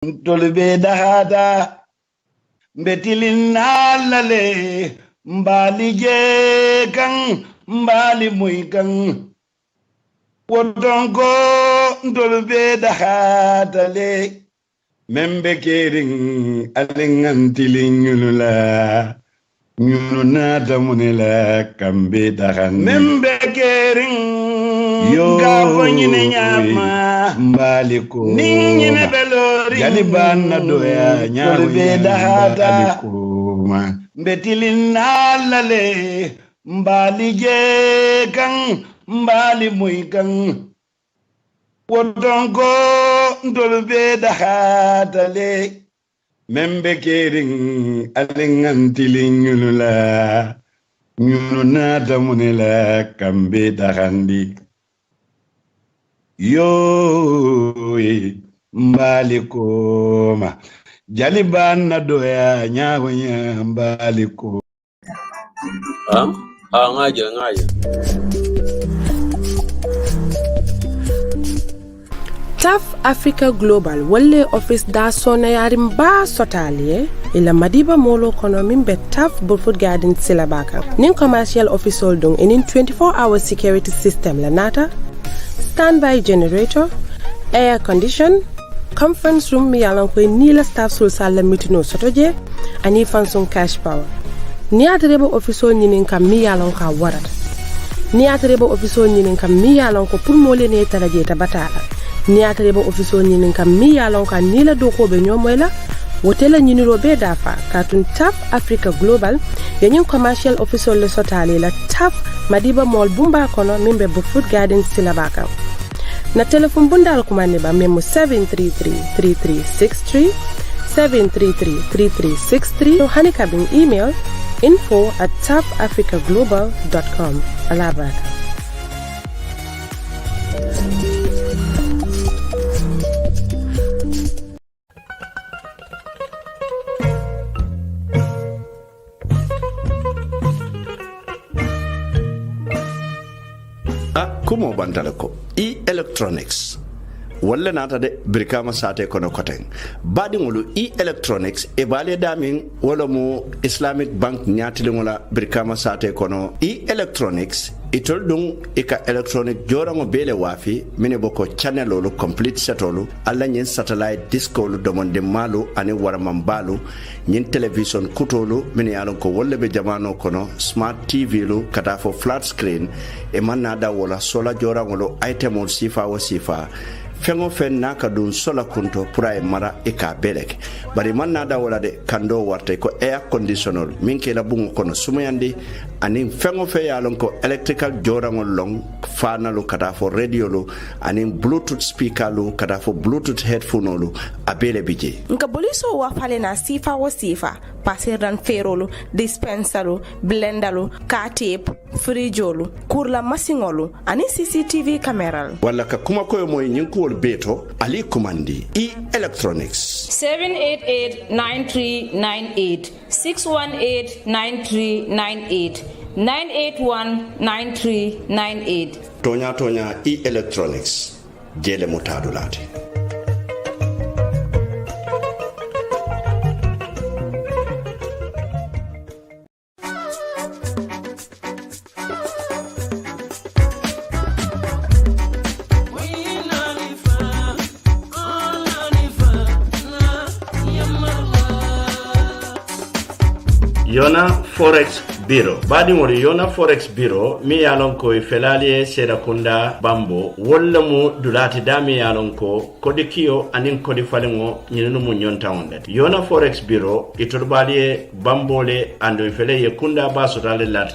Tolbe dahada betilin alale mbali je kan mbali muy kan wodongo tolbe dahada le membe kering alengantilin nyulula nyuluna damunela kambe dahan membe kering gabo nyine nyama mbaliko nyine belori jaliban na doya nyarbe dahada betilin alale mbali je kan mbali muy kan wodongo ndolbe dahada le membe kering alengantilin nyulula nyuluna damunela kambe dahandi yo mbaliko jaliban na doya nyawonya mbaliko ngaja TAF Africa Global Walle Office da sona yarim ba sotalie ila madiba molo kono mimbe TAF Burfoot Garden silabaka nin commercial office holding in 24-hour security system la nata standby generator air condition conference room mi yalan ko ni la staff sul sala mitino sotoje ani fansum cash power ni atrebo office nyinin kam mi yalan ka warata ni atrebo office nyinin kam mi yalan ko pour mo lene taraje ta batala ni atrebo office nyinin kam mi yalan ka ni la doko be nyomoyla wotela nyiniro be dafa katun TAF Africa Global yanyin commercial officer le sotale la TAF madiba mall bumba kono mimbe Burfoot Garden silabaka na telephone bundal kumane ba memo 733-3363 733-3363 hani kabin email info@tafafricaglobal.com alabaka kumo bantalako electronics walla nata de brikama sate kono koten badi ngulu electronics e bale damin wala mo Islamic Bank nyatile ngola brikama sate kono electronics itol dun ika electronic jorango bele wafi mine boko channel olu complete setolu alla nyen satellite disco lu domonde malu ani waramambalu nyen television kutolu mine yalon ko wolle be jamano kono smart tv lu kata fo flat screen e manada wala sola jorango lu itemol sifa wa sifa fengo fen naka dun sola kunto pura e mara e ka belek bari man nada wala de kando warte ko air conditioner minke la bungo kono sumayandi anin fengo fe yalon ko electrical jorango long fanalu kata fo radio lu anin bluetooth speaker lu kata fo bluetooth headphone lu abele bije nka boliso wa fale na sifa wa sifa pasiran ferolu dispensalu blendalu ka tape frijolu kurla masingolu ani CCTV camera wala ka kuma koyo moy nyinko beto ali kumandi electronics 788-9398 618-9398 981-9398 tonya electronics jele mutadulate Yona Forex Bureau. Badi mori Yona Forex Bureau mi yalon ko felaliye seda kunda bambo wolla mu dulati dami yalon ko kodi kiyo anin kodi falingo nyinu mu nyonta ondet. Yona Forex Bureau iturbaliye bambole ando fele ye kunda baso dale lat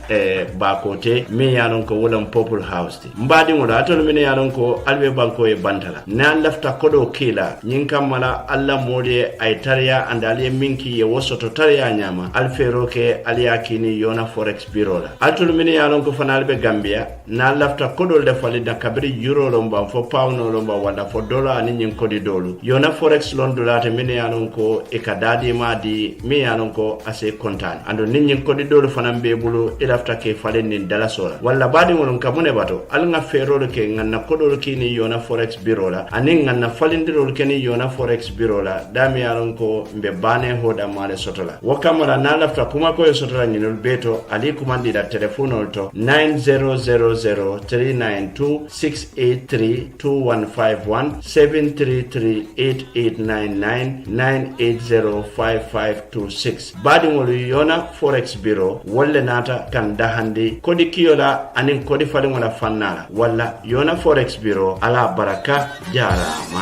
bakote mi yalon ko wolam Purple House ti. Mbadi mori atol mi yalon ko albe banko e bantala. Na lafta kodo kila nyinka mala alla mole ay tariya andaliye minki ye wosoto tariya nyama alfero ke aliyakini Yona yona forex bureau la altul mini yalon ko fanal be Gambia na lafta kodol de fali da kabri euro lomba fo pound lomba wala fo dollar ni nyin kodi dolu yona forex lon dolate mini yalon ko e kadadi madi mi yalon ko ase kontan ando ni nyin kodi dolu fanam be bulu e lafta ke fali ni dala sola wala badi won kamune bato al nga ferol ke nganna kodol kini yona forex bureau la anin nganna falindirol keni yona forex bureau la dami yalon ko mbe bane hoda male sotola wakamara na lafta kuma ko sotola nyinol beto ali kumandi da telephone to 9000392683215173389998055526 badi ngolu yona forex bureau wolle nata kan dahandi kodi kiyola anin kodi fali wala fannala walla yona forex bureau ala baraka jarama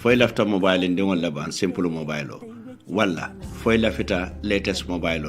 foy lafta mobile ndi wala ban simple mobile wala foy lafita latest mobile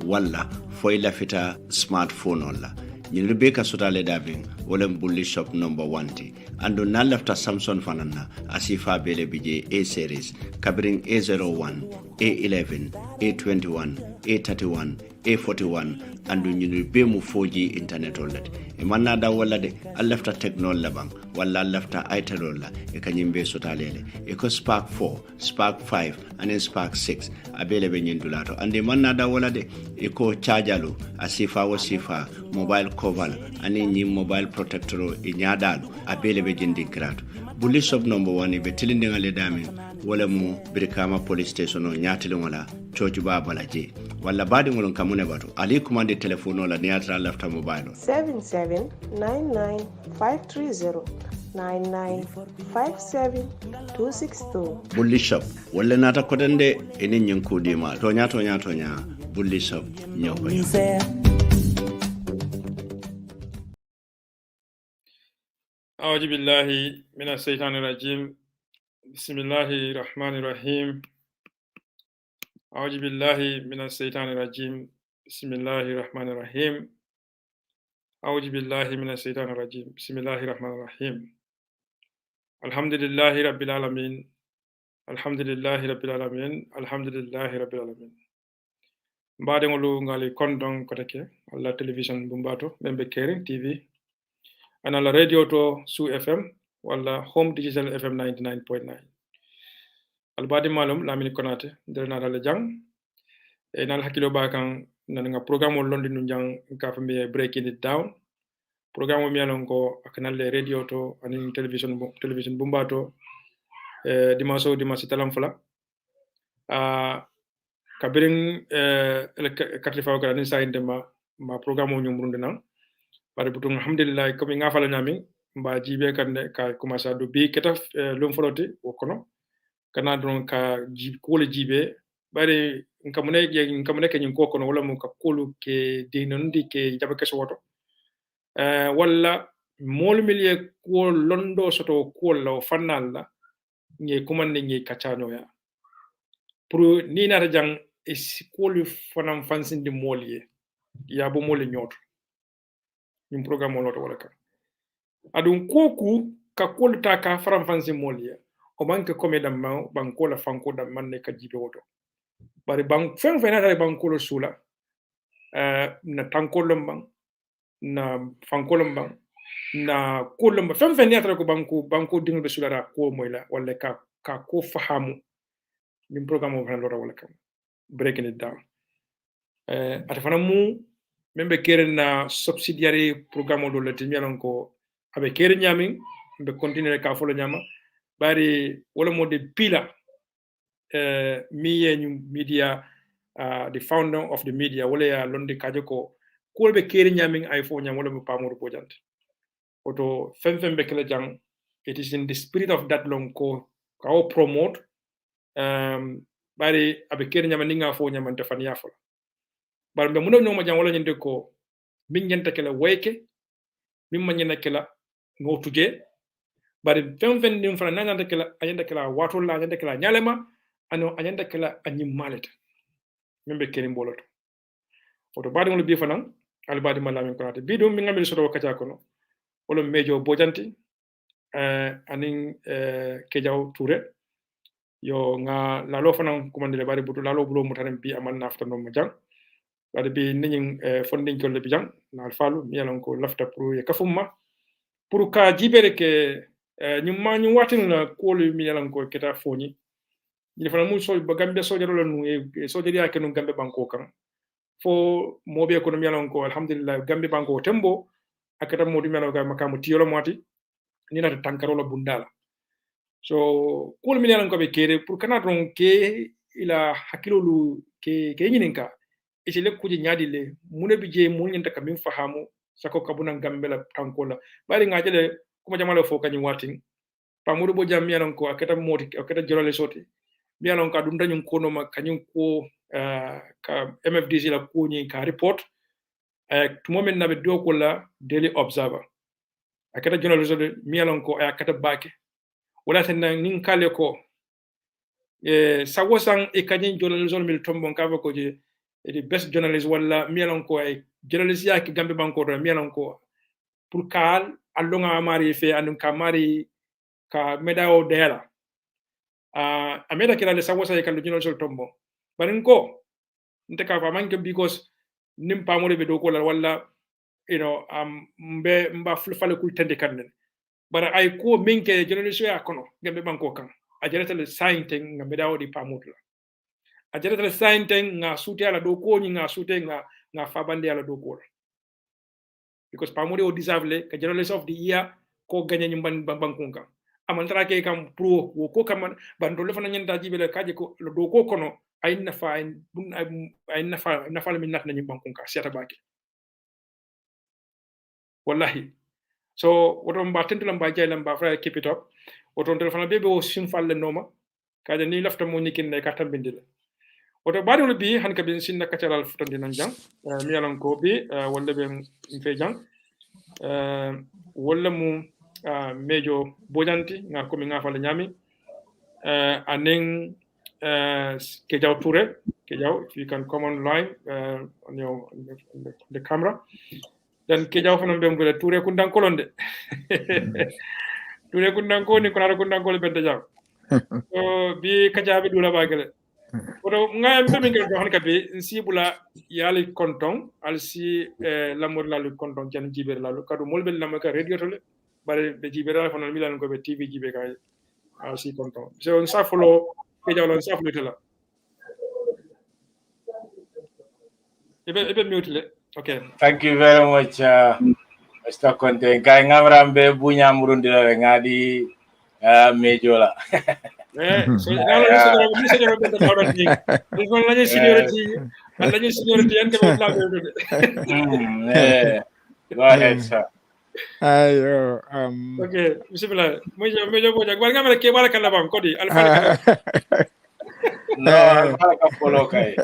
wala foy lafita smartphone wala ñin be ka sotale dabin wala bulli shop number 1 ando na lafta Samsung fanana asifa bele bije A series kabring A01 A11 A21 A31 A41 andu ñinu be mu 4G internet wallet e manna da wala de alafta technology labang wala alafta itel la e kanyim be sotalele e ko Spark 4 Spark 5 and Spark 6 abele be ñindulato ande manna da wala de e ko chargealu asifa wasifa mobile cover ani ñi mobile protector e nyaadalu abele be jindi krato bulli shop number 1 be tilinde ngale damin wala mu Brikama police station o nyaatile wala choju babala je wala badi ngolon kamune bato ali commande telephone la niatra lafta mobile 779953099576262 bulli shop wala nata kodande enen nyankudi ma tonya bulli shop nyoko أعوذ بالله من الشيطان الرجيم بسم الله الرحمن الرحيم أعوذ بالله من الشيطان الرجيم بسم الله الرحمن الرحيم أعوذ بالله من الشيطان الرجيم بسم الله الرحمن الرحيم الحمد لله رب العالمين الحمد لله رب العالمين الحمد لله رب العالمين بعد ngolu ngali kondong koteke alla television bumbato membe kering TV ana la radio to Su FM wala Home Digital FM 99.9 albadi malum Lamine Konate derna dal jang e nal hakilo ba kan nanga programme londi nu jang ka fambe breaking it down programme mi alon ko akanal le radio to ani television bumbato dimanche talam fala kabirin katlifa ko ani sa indema ma programme ñu murundina pare butung alhamdulillah ko mi ngafala nyami mba jibe kande ka commencer do bi ketaf lum foloti wokono kana don ka kole jibe bare nkamune ke nyin kokono wala mun ka kolu ke dinondi ke jabe keso woto wala mol milie ko londo soto ko la fanal la ngi kumande ngi kachano ya pro ni na jang e sikolu fanam fansindi molye ya bo mol nyoto ñum programme o loto wala ka adun koku ka kolta ka faram fansi molia o banke comme dam ma banko la fanko dam man ne ka jibe woto bari bank fen fenata banko lo sula na tanko lombang na fanko lombang na kolomba fen fenata ko banko dingo be sula ko moyla wala ka ko fahamu ñum programme o fan loto wala ka breaking it down atafana mu membe keren na subsidiary programme do le timialon ko abe keren nyami be continuer ka folo nyama bari wala mo de pila media the founder of the media wala ya londe kaje ko be keren nyami ay fo nyam wala mo pamoro bojante oto fem be kala jang it is in the spirit of that long ko ka o promote bari abe keren nyama ninga fo nyama defani yafola bar be muno no ma jang wala nyinde ko min nyenta kala wayke min ma nyena kala ngotuje bari fem nim fana nanga kala ayenda kala wato la ayenda kala nyalema ano ayenda kala anyim maleta membe kerim boloto oto badi ngol bi fanan al badi malamin konate bi dum mi ngamil soto kaca kono wala mejo bojanti anin kejaw touré yo nga lalo fanan kumandile bari butu lalo bulo mutanen bi aman nafta no mo jang bari bi niñin fondin ko le bi jang na alfalu mi yalan ko lafta pour e kafumma pour ka jibere ke nyumma ñu watin la ko le mi yalan ko keta foni ni fana mu so ba gambe so jaro nu e so jari ake nu gambe banko kan fo mobe ko mi yalan ko alhamdulillah gambe banko tembo akata modi melo ga makamu tiyolo moti ni na tankarola bundala so kul mi yalan ko be kere pour kana don ke ila hakilolu ke nyininka e se le kuje nyaadi le mune bi je mun nyanta kam fahamu sako kabuna gambe la tankola bari ngajele kuma jamalo fo kanyi watin pamudo bo jam yalan ko akata moti akata jolale soti biyanon ka dum dañum kono ma kanyum ko ka MFDC la ko ni ka report to moment nabe do ko la Daily Observer akata journalist de mialon ko akata bake wala tan nin kale ko sawosan e kanyin journalist mil tombon ka ko je the best journalist wala mialon ko ay journalist ya ki gambe banko do mialon ko pour kal allonga mari fe andum ka mari ka medao dela ameda kila le sawosa e kallo journalist tombo barin ko nte ka fa manke because nim pamore be do ko wala mba fale kul tende kanen bara ay ko minke journalist ya kono gambe banko kan a jarata le sainte nga medawo di pamutla a jarata le sainte nga sute ala do ko nga sute nga fabande ala do ko because pamore o deserve ka journalist of the year ko ganya nyimban banko kan amantara ke kam pro wo ko kam bando le fana nyanda jibele kaje ko do ko kono ay nafa ay nafa min natna nyim bankun ka siata baki wallahi so woto mba tentulam ba jaylam ba fra keep it up woto telefona bebe o sim falle noma kaje ni lafta mo nikin ne ka tambindile woto baadol bi han ka bin sinna kataral futandi nan jang mi yalan ko bi walla be fe jang walla mu mejo bojanti nga ko mi nga fala nyami anen Kejaw Touré Kejaw, if you can come online on the camera then Kejaw fana mbembe Touré kundan kolonde Touré kundan ko ni konara kundan ko le benta jam so bi kaja be dula bagale oto nga mbembe ngel do han kabe sibula yali konton alsi lamor lalu konton jan jiber lalu kadu molbel lamaka radio tole bare be jibera fana milan ko be TV jibe kay alsi konton so on sa follow Kejaw lon sa follow tela ebe mute okay thank you very much Mr. Conte kay ngamrambe bunya murundi la ngadi mejola so nalo ni se do be tawdon ni ko lañu seniority en ko la go ahead sir ayo okay bismillah mejo bo jak war ngamale ke wala kala bam kodi alfa no alfa ka follow kay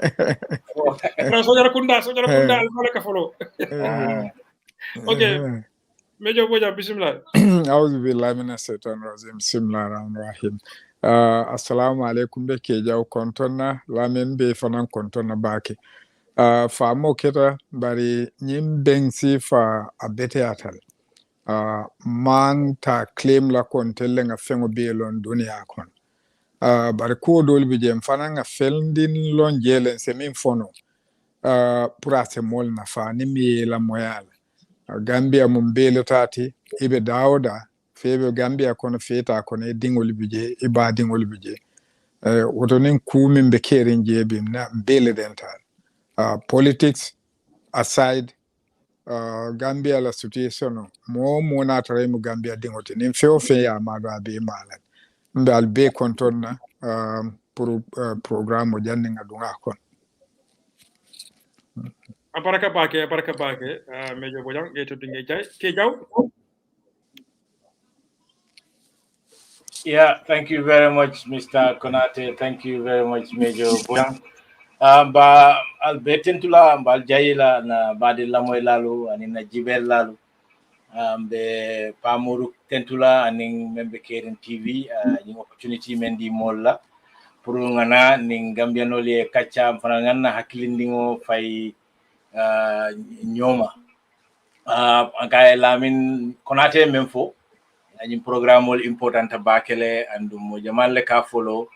no sojara kunda alfa ka follow okay mejo bo jak bismillah a'udhu billahi minash shaitanir rajim bismillahir rahmanir rahim assalamu alaikum be ke jaw kontonna lamen be fanan kontonna bake fa mo keta bari nyim bengsi fa abete atal man ta claim la kontelle nga fengo be lon dunia kon bari ko dol bi jem fana nga feldin lon jelen se min fono pour ase mol na fa ni mi la moyal Gambia mum bele tati ibe dawda febe Gambia kono feta kono e dingol bije e ba dingol bije woto nin kumin be kerin jebi na bele dental politics aside Gambia la situation mo na tare mu Gambia dingote nin feo fe ya ma do be malan mbal be kontonna pour programme janni ngadunga kon baraka bake mejo bojang geto dinge jay ke jaw yeah thank you very much Mr. Konate thank you very much Major Bojang ba albetentula mbal jayila na badi lamoy lalu ani na jibel lalu be pamuru tentula ani membe keren TV ni opportunity mendi molla pour ngana ni Gambiano li kacha fana ngana hakilindingo fay nyoma angay lamin konate memfo any programme wol important bakele andum mo jamal le ka follow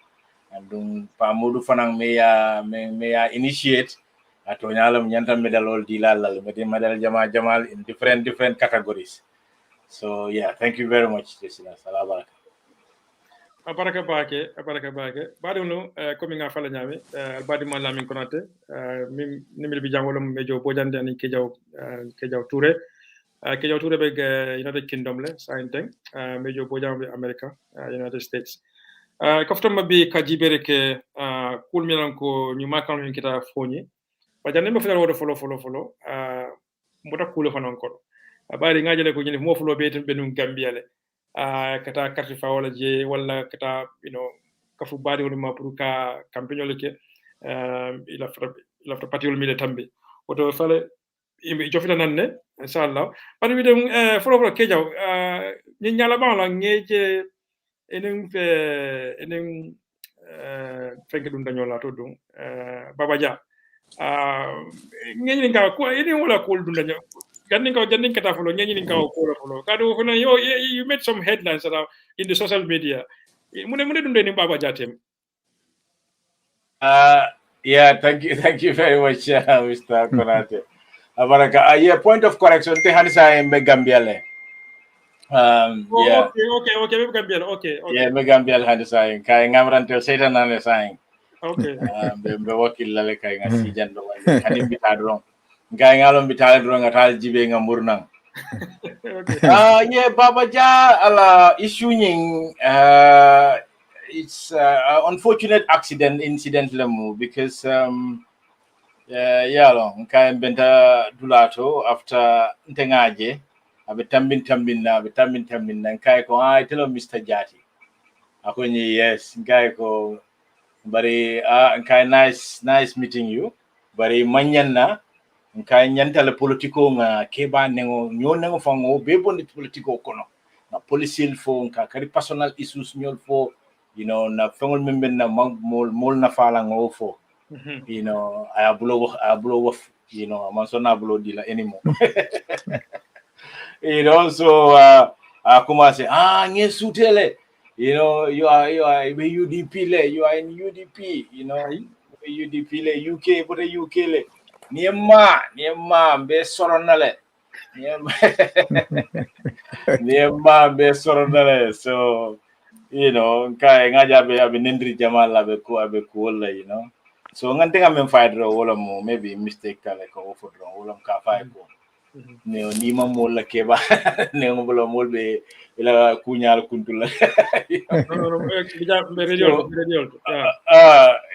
andum pa modu fanang meya initiate ato nyalam nyanta medalol dilalal medal jamal in different categories. So yeah, thank you very much, Jessica. Salaam Abaraka bake badi no komi nga fala nyame badi man lamin konate mim nimil bi jangolo mejo bojande ani kejaw touré be United Kingdom le sainteng mejo bojam bi America United States koftom bi kajibere ke kul milan ko ñu makal ñu kita foni bajande me fudal wodo folo mbota kulo fanan ko bari ngajale ko ñi mo fulo be tan benum Gambia le kata carte fa wala je wala kata kafu bari woni ma pour ka campagne ke ila fra patiol mi le tambi oto fale imi jofita nanne inshallah bari mi dem folo kejaw ni nyala ba la ngeje enen fenke dum dañola to dum Baba Dia ngeji nga ko enen wala ko dum daño Janding kata follow nyanyi kau follow kadu funa you made some headlines in the social media mune dum ni Baba Jatem yeah, thank you very much Mr. Konate abaraka yeah, point of correction te hanisa embe Gambiale yeah okay be Gambiale okay yeah be Gambiale hanisa kay ngamrantel setan nane saing okay be wakil la kay ngasi jando hadim bitadron Gay ngalom bitale dro ngatal jibe ngamurnang. Yeah, Baba Dia ala issue nying it's unfortunate incident lemu because yeah lo kay benta dulato after ntengaje abe tambin na kay ko ay telo Mr. Jati. Ako ni yes, kay ko bari kay nice meeting you. Bari manyan na nka nyantale politiko nga keba nengo nyonengo fango bebondi politiko kono na police fo nka kari personal issues nyol fo na fengol memben na mol na fala ngo fo I blow off man so na blow dila anymore so kuma say nge sutele you are UDP le you are in UDP UDP le UK but UK le Niema be soronale be soronale so kay ngaja be abe nendri jamal abe ko wala so ngante ngam fight ro wala mo maybe mistake kala ko fo ro wala ka fight ko ni ma mo la keba ne ngolo mo be ila kunyal kuntula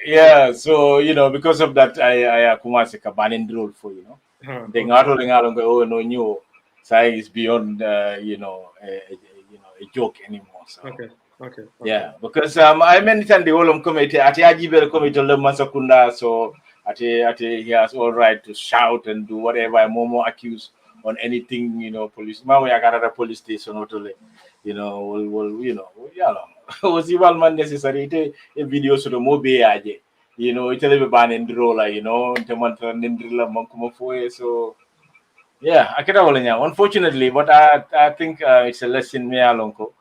yeah so because of that I kumase ka banin role for they ngaro no new say is beyond a joke anymore so okay yeah because I mentioned the whole committee at Ajibel committee le Masakunda so at he has all right to shout and do whatever Momo accused on anything police mama yakara police station totally was even man necessary a video so the mobe aje itele banen drola temantra nindrila mankuma foye so yeah akira wala unfortunately but I think it's a lesson me alonko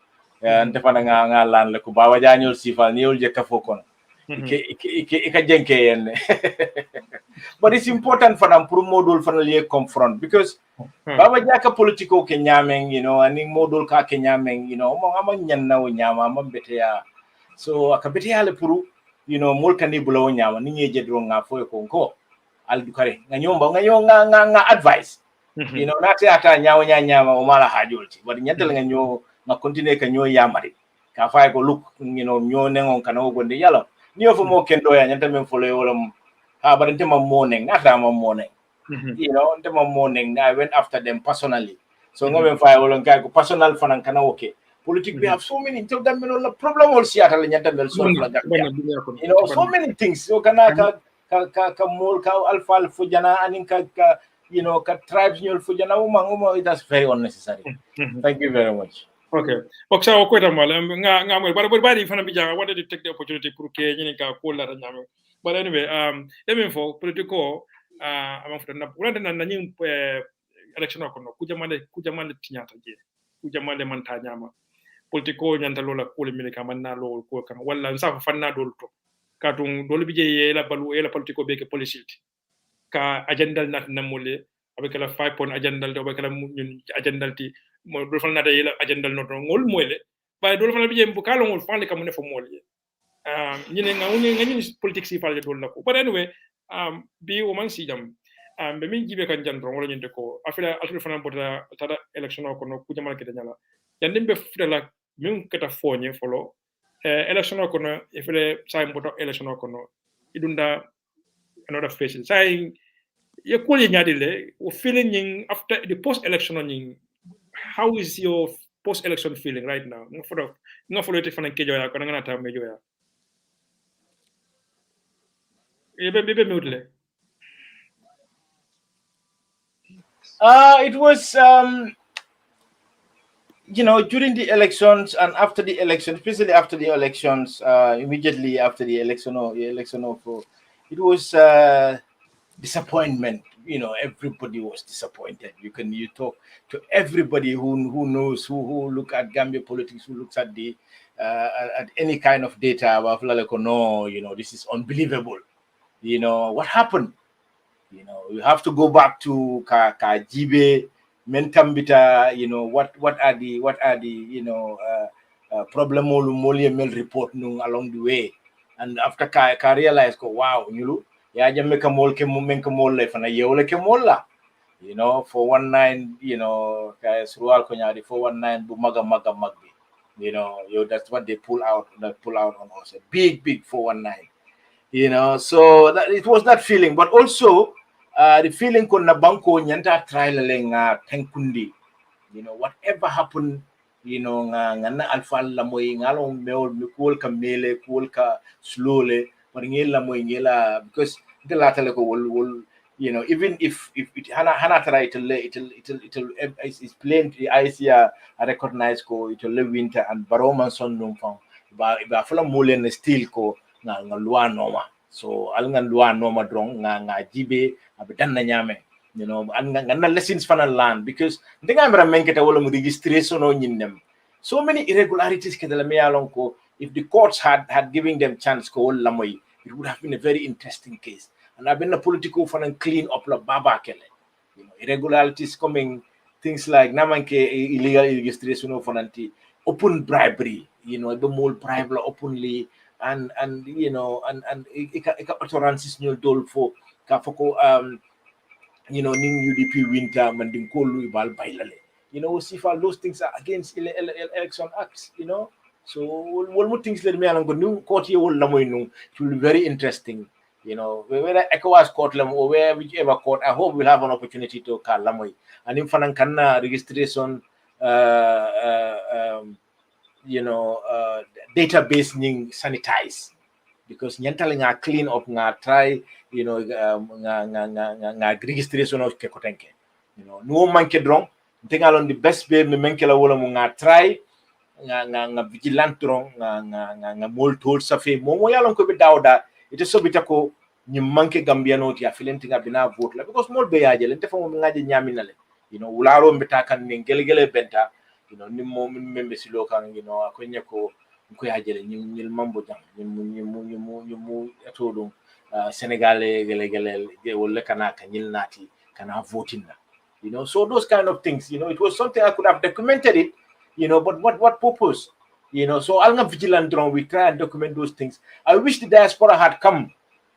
and defana nga lan le ko Baba Dia ñol sifal ñol je kafo kon ika jenke yen but it's important for them pour modul fanalier confront because Baba Dia ka politiko ke nyameng ani modul ka ke nyameng mo ama nyanna wo nyama ma betea so akabetea le pour mol kan ni bulo nyama ni ngeje dro nga fo ko al dukare nga nyomba nga advice nate ata nyawo nyama o mala hajolti but nyatel nga na continue ka nyo yamari ka fay ko look nyo nengon kana go gonde yalo ni ofo mo kendo ya nyanta men folo wala barante ma moneng ata ma moneng nte ma moneng I went after them personally so ngoben fay wala ngai ko personal fanan kana okay politique we have so many tell them no problem all siata le nyanta mel so la so many things so kana ka mol ka alfa fujana anin ka ka tribes nyol fujana that's very unnecessary. Thank you very much. Okay. Oksa o kweta mal nga mo but bari fana bija I wanted to take the opportunity pour que ñini ka ko la nyame. But anyway, even for political among for na wala na ñi election ko no kujamale tinyata je. Kujamale man ta nyama. Political nyanta lola ko le milika man na lo ko kan wala sa fanna dol to. Katung dol bije ye la balu la political be ke policy. Ka agenda nat namule avec la 5 point agenda do avec la ñun agenda ti mo do fal na day la agenda no to ngol moyle bay do fal bi jëm bu kala ngol fal ka mu ne fa mol ye ñi ne nga ñi politique si fal do la ko but anyway bi o man si jam be min jibe kan jandro wala ñente ko afila alfi fana bota tada election ko no ku jamal ke nyala yandem be futala min kata foñe folo election ko no ifele say bota election ko no idunda another phase say ye ko ye nyadile o feeling after the post election how is your post election feeling right now nga folo te fana kejo ya ko nga ta mejo ya be mudle It was during the elections and after the elections, especially after the elections, immediately after the election it was disappointment. Everybody was disappointed. You talk to everybody who knows, who look at Gambia politics, who looks at the at any kind of data. This is unbelievable. What happened? You have to go back to Kajibe, Mentambita. What are the problem mel report along the way, and after I realized, wow, ya jamme ka mol ke men ka mol le fana yewle ke molla 419 ka surwal ko nyaadi 419 bu maga magbi that's what they pull out on us, a big 419 so that it was that feeling, but also the feeling kon na banko nyanta trial lenga tenkundi whatever happened nga na alfa la moy ngalo meol mi kol ka mele kol ka slowly but ngela moy ngela because the latter will even if it hana try it'll is plain the ICA recognize ko it'll winter and baroman son num fa ba fala molen still ko nga lwa noma so al nga lwa noma drong nga jibe abitan na nyame an nga lessons fan land because ndinga mera menketa wala mu registration o nyinem so many irregularities ke dala me alon ko if the courts had given them chance ko wala moy it would have been a very interesting case. And I've been a political fan and clean up la baba kele. Irregularities coming, things like namanke illegal registration of fananti, open bribery, the more bribe openly and utterances new dolfo kafoko ning UDP winter manding kolu ibal bailale. See if all those things are against election acts, So one more things let me along new court here will it will be very interesting. Whether ECOWAS court or whichever court, I hope we'll have an opportunity to call Lamoy. And in Fanankana registration database ning sanitize because nyantaling are clean up nga try nga registration of kekotenke. No manke drong. Tingalon the best way me menkela wala mo nga try nga vigilant drong nga mol tol safe momo yalon ko be dawda ite so bitako ni manke gambiano ti afilenti nga bina vote la because mol be yaje le defo mo ngaje nyaminale wularo mbita kan ni gelegele benta ni mo membe silo kan akonye ko yaje le ni mambo jam ni atodum Senegalais gelegele wolle kana kanyil nati kana voting na so those kind of things it was something I could have documented it but what purpose? So I'll not vigilant drone. We try and document those things. I wish the diaspora had come.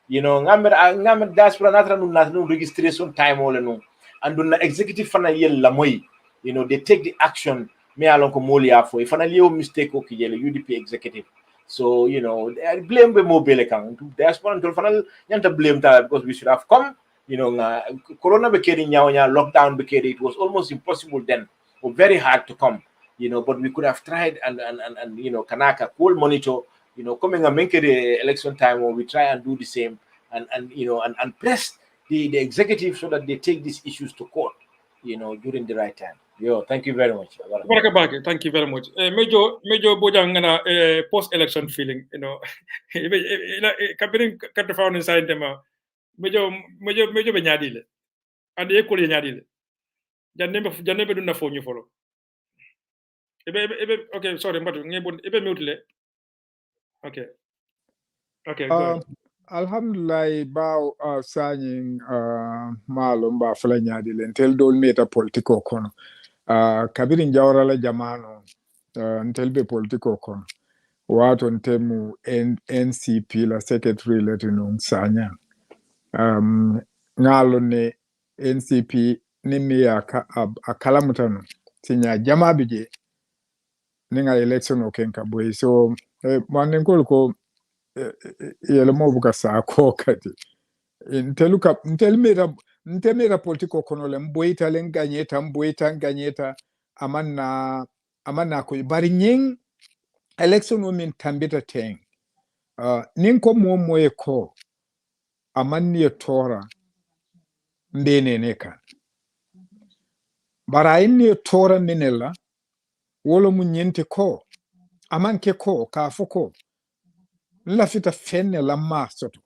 Ngam diaspora not registration time all no. And the executive fana yel lamoy. They take the action. Me along ko molia for if an mistake okay UDP executive. So they blame the mobile account. Diaspora and fana yanta blame that because we should have come. Corona became lockdown became it was almost impossible then or very hard to come. But we could have tried and Kanaka cool monitor, coming and make it the election time where we try and do the same and press the executive so that they take these issues to court. during the right time. Yo, thank you very much. Thank you very much. Major Bojangana post-election feeling, Kabirin Katafound inside them, Major Benyadile, and the equally Nyadile. Janebe do not phone you follow. Okay, sorry, but mutile. Okay. Okay, good. Alhamdulillah, ba signing malum ba fala Nyadile until dol meta politiko kono. Kabirin jawra la jamano until be politiko kono. Wato ntemu NCP la secretary letinung sanya. Ngalo ne NCP nimi akalamutano sinya jama bije ninga election okenka boy so manen ko yele mo buka sa ko kati ntemera politiko kono le mboita len ganyeta amanna ko bari nyin election o min tambita teng nin ko moye ko amanni tora mbene ne kan bara inni tora minella wolo mu nyente ko amanke ko ka foko lafita fenne la masoto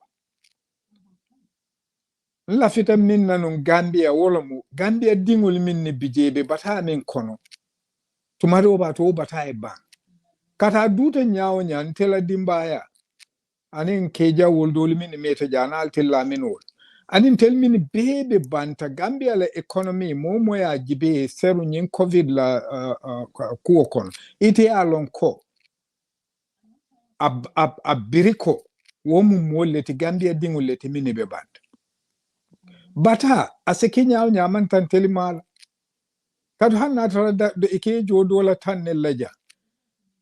lafita minna non Gambia wolo mu Gambia dingol minni bijebe bata men kono tumaro ba to bata e ba kata duta nyaawo nyan tela dimbaya anin keja woldol minni meta janal tilla minol anin tel minni bebe banta Gambia la economy momo ya jibe seru nyin covid la kuo kono ite alon ko abiriko womu moleti Gambia dingol leti minni be banta bata asekenya nyaman tan telimal kadu hanna tara do ike jodola tan ne laja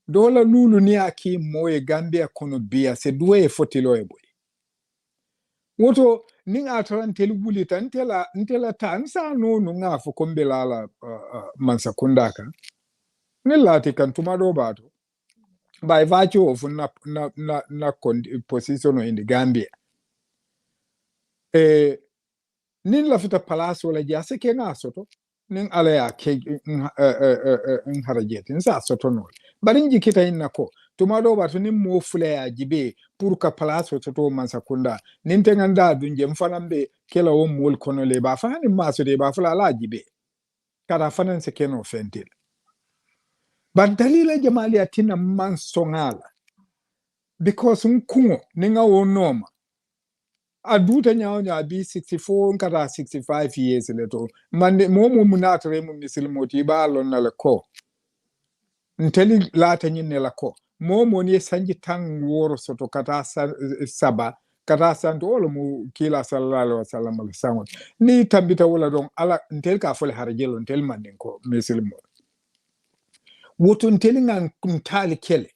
dola lulu ni aki moye Gambia kono biya se duwe fotilo e boy woto ning ataran tel wuli tan ntela tan sa no nga fo kombelala mansa kundaka ne lati kan tumado bato by virtue of na position in the Gambia nin lafita palace wala jase ke nga soto nin ala ya ke harajet nsa soto no bari njikita inako tumado batu nin mo fule ya jibe pour ka palace soto mansakunda nin tenganda dunje mfanambe kela wo mol kono le ba fani maso de ba fula la jibe kada fanan se keno fentil but dalila jamali atina mansongala because nkungo ninga wo noma aduta nya bi 64 nkata 65 years leto mande momo munatre mu misilmoti ba lon na le ko nteli lata nyine la ko momo ni sanji tang woro soto kata saba kata santo olo mu kila sallallahu alaihi wasallam al sangon ni tambita wala don ala ntel ka fole harjelo ntel manden ko misilmo woto nteli ngan kuntali kele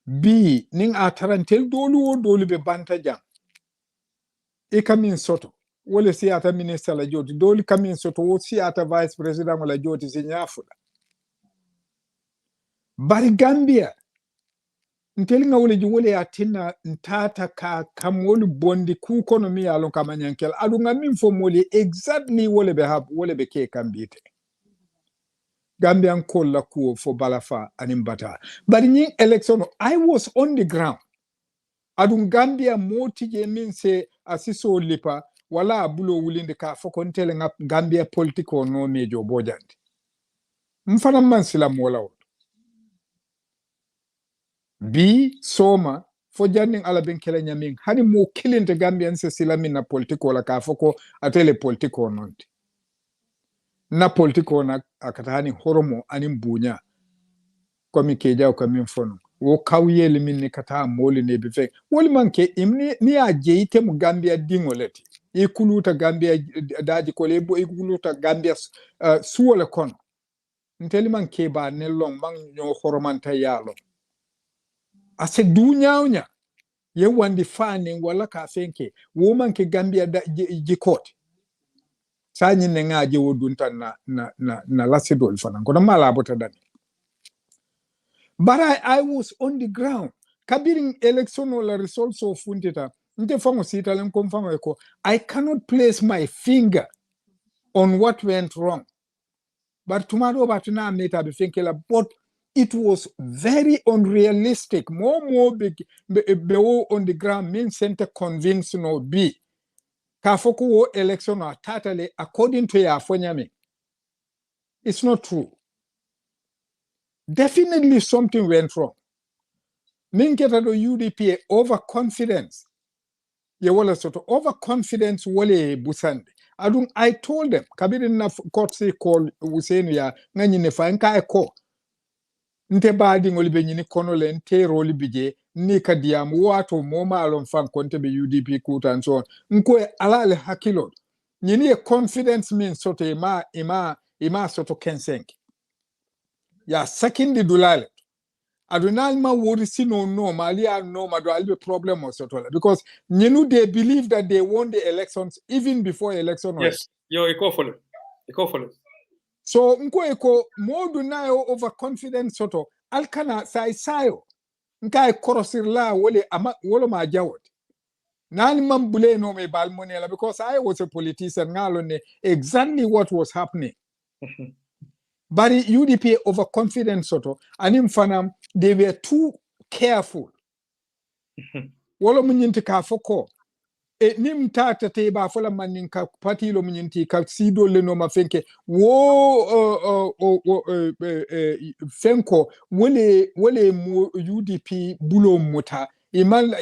bi ning atarantel dolu be banta jam e kamin soto wole siata minister la joti doli kamin soto wo siata vice president la joti sinyafuda bari Gambia nteli nga wole atina ntata ka kamoli bondi ku konomi alon kamanyankel adu ngamin fo moli exactly wole be ke kambite Gambian kolla ku fo balafa animbata bari ni election I was on the ground adun Gambia moti je min se asiso lipa wala abulo wulinde ka foko ntele nga Gambia politiko no mejo bojandi mfana mansila mola bi soma fo janning ala ben kala nyamin hani mo kilinte Gambian se silami na politiko la ka foko atele politiko nonti na politiko na akatani horomo anim bunya komi keja ko min fono wo kawyeli min ni kata moli ne bi fe woli manke imni ni ajeite mu Gambia dingoleti ikuluta Gambia daji ko lebo ikuluta Gambia suwole kono nteli manke ba ne long mang nyo horomanta yalo ase dunyawnya ye wandi fane wala ka fenke wo manke Gambia jikoti sanyi ne ngaje wodunta na lasidol fanan kono mala bota dani. But I was on the ground. Kabiring election or results of Funtita. I cannot place my finger on what went wrong. But tomorrow, but now, but it was very unrealistic. More big on the ground means center convince no be. Kafoko election or totally according to your phonyami. It's not true. Definitely something went wrong. Minketa do UDP overconfidence. Yewala soto overconfidence wale busande. I told them, kabiri na court call Hussein ya ngani nefa nka eko. Nte baadi ngolibe nyini kono le nte roli bije ni kadiam watu moma alon fan konte be UDP kuta and so on. Nkwe alale hakilo. Nyini a confidence means soto ima soto kensenki. Ya second dulale. Adunalma wori sino no malia no madu albe problem or soto because nyinu they believe that they won the elections even before election. Yes, yo ikofole. So nko eko modu nayo overconfident soto alkana sayo nka korosir la wole ma jawot nani mambule no me balmonela because I was a politician ngalo ne exactly what was happening. But UDP overconfident soto anim fanam they were too careful. Wolo munyinti ka foko nim tata te ba fola maninka party lo munyinti ka sido le no mafenke fenko wole mu UDP bulo muta imal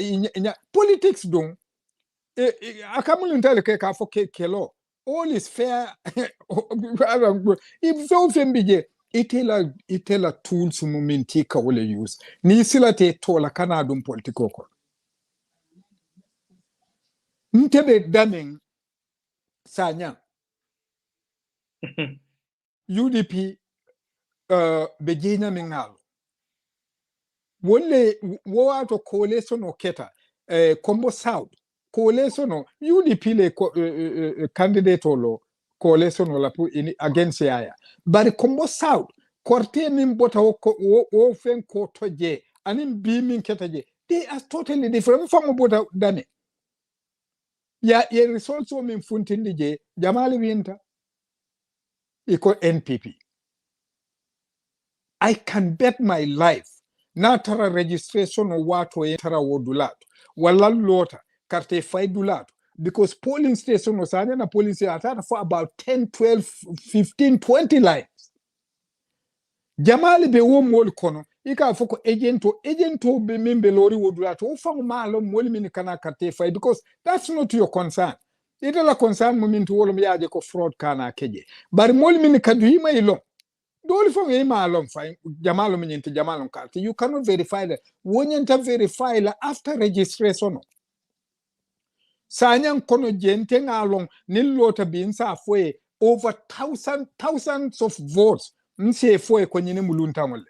politics don akamulu ntale ka foke kelo all is fair. If so fembije itela tools muminti ka wole use ni sila te tola kana dum politiko ko ntebe daming sanya UDP bejina mingalo wole wato coalition oketa Combo South coalition UDP le candidate olo coalition la against yaya but Combo South korte min bota o fen ko toje anin beaming ketaje they are totally different from bota dane ya results o min funtindi je jamali winta iko NPP. I can bet my life na tara registration o watu e tara wodulato wala lota karte fay dulato because polling station was na polling station for about 10 12 15 20 lines. Jamali be wo mol kono ika foko agento be membe lori wodulato o fangu malo moli min kana karte fay because that's not your concern. Ita la concern moment wolo miaje ko fraud kana keje bari moli min kadu hima ilo doli fangu hima alom fay jamalo minyente jamalo karte you cannot verify that wonyenta verify la after registration. Sanyang kono jente ngalong nilota binsa fwe over thousands of votes nse fwe kwenye ni mulunta ngole.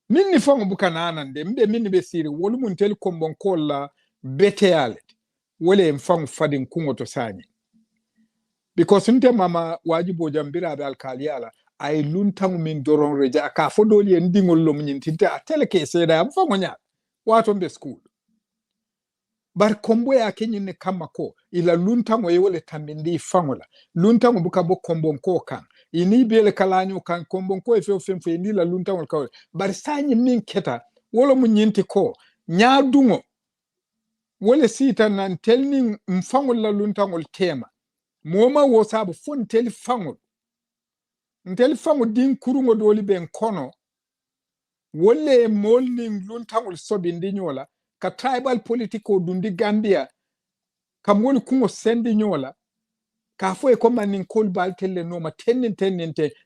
Mini fangu buka nde mbe mini besiri wolu munteli kombonkola bete yalet wole mfangu fadin kungo to sanyi because nte mama wajibo jambira abe alkaliala ay luntangu min doron reja aka fodoli ndingol lo mnyintinte atele kese da mfangu nya watu mbe school bar kombo ya kenyine kama ko ila luntango yewole tambindi fangola luntango buka bo kombo ko kan ini bele kalanyo kan kombo ko efe ofemfe ni la luntango ka bar sanyi min keta wolo munyinti ko nyaadungo wole sita nan telni mfangol la luntango tema moma wo sabu fon tel fangol ntel fango din kurungo doli ben kono wole molni luntango sobindi nyola ka tribal politico dundi Gambia kam woni kungo sendi nyola ka fo e ko manin kol baltelle no ma tennen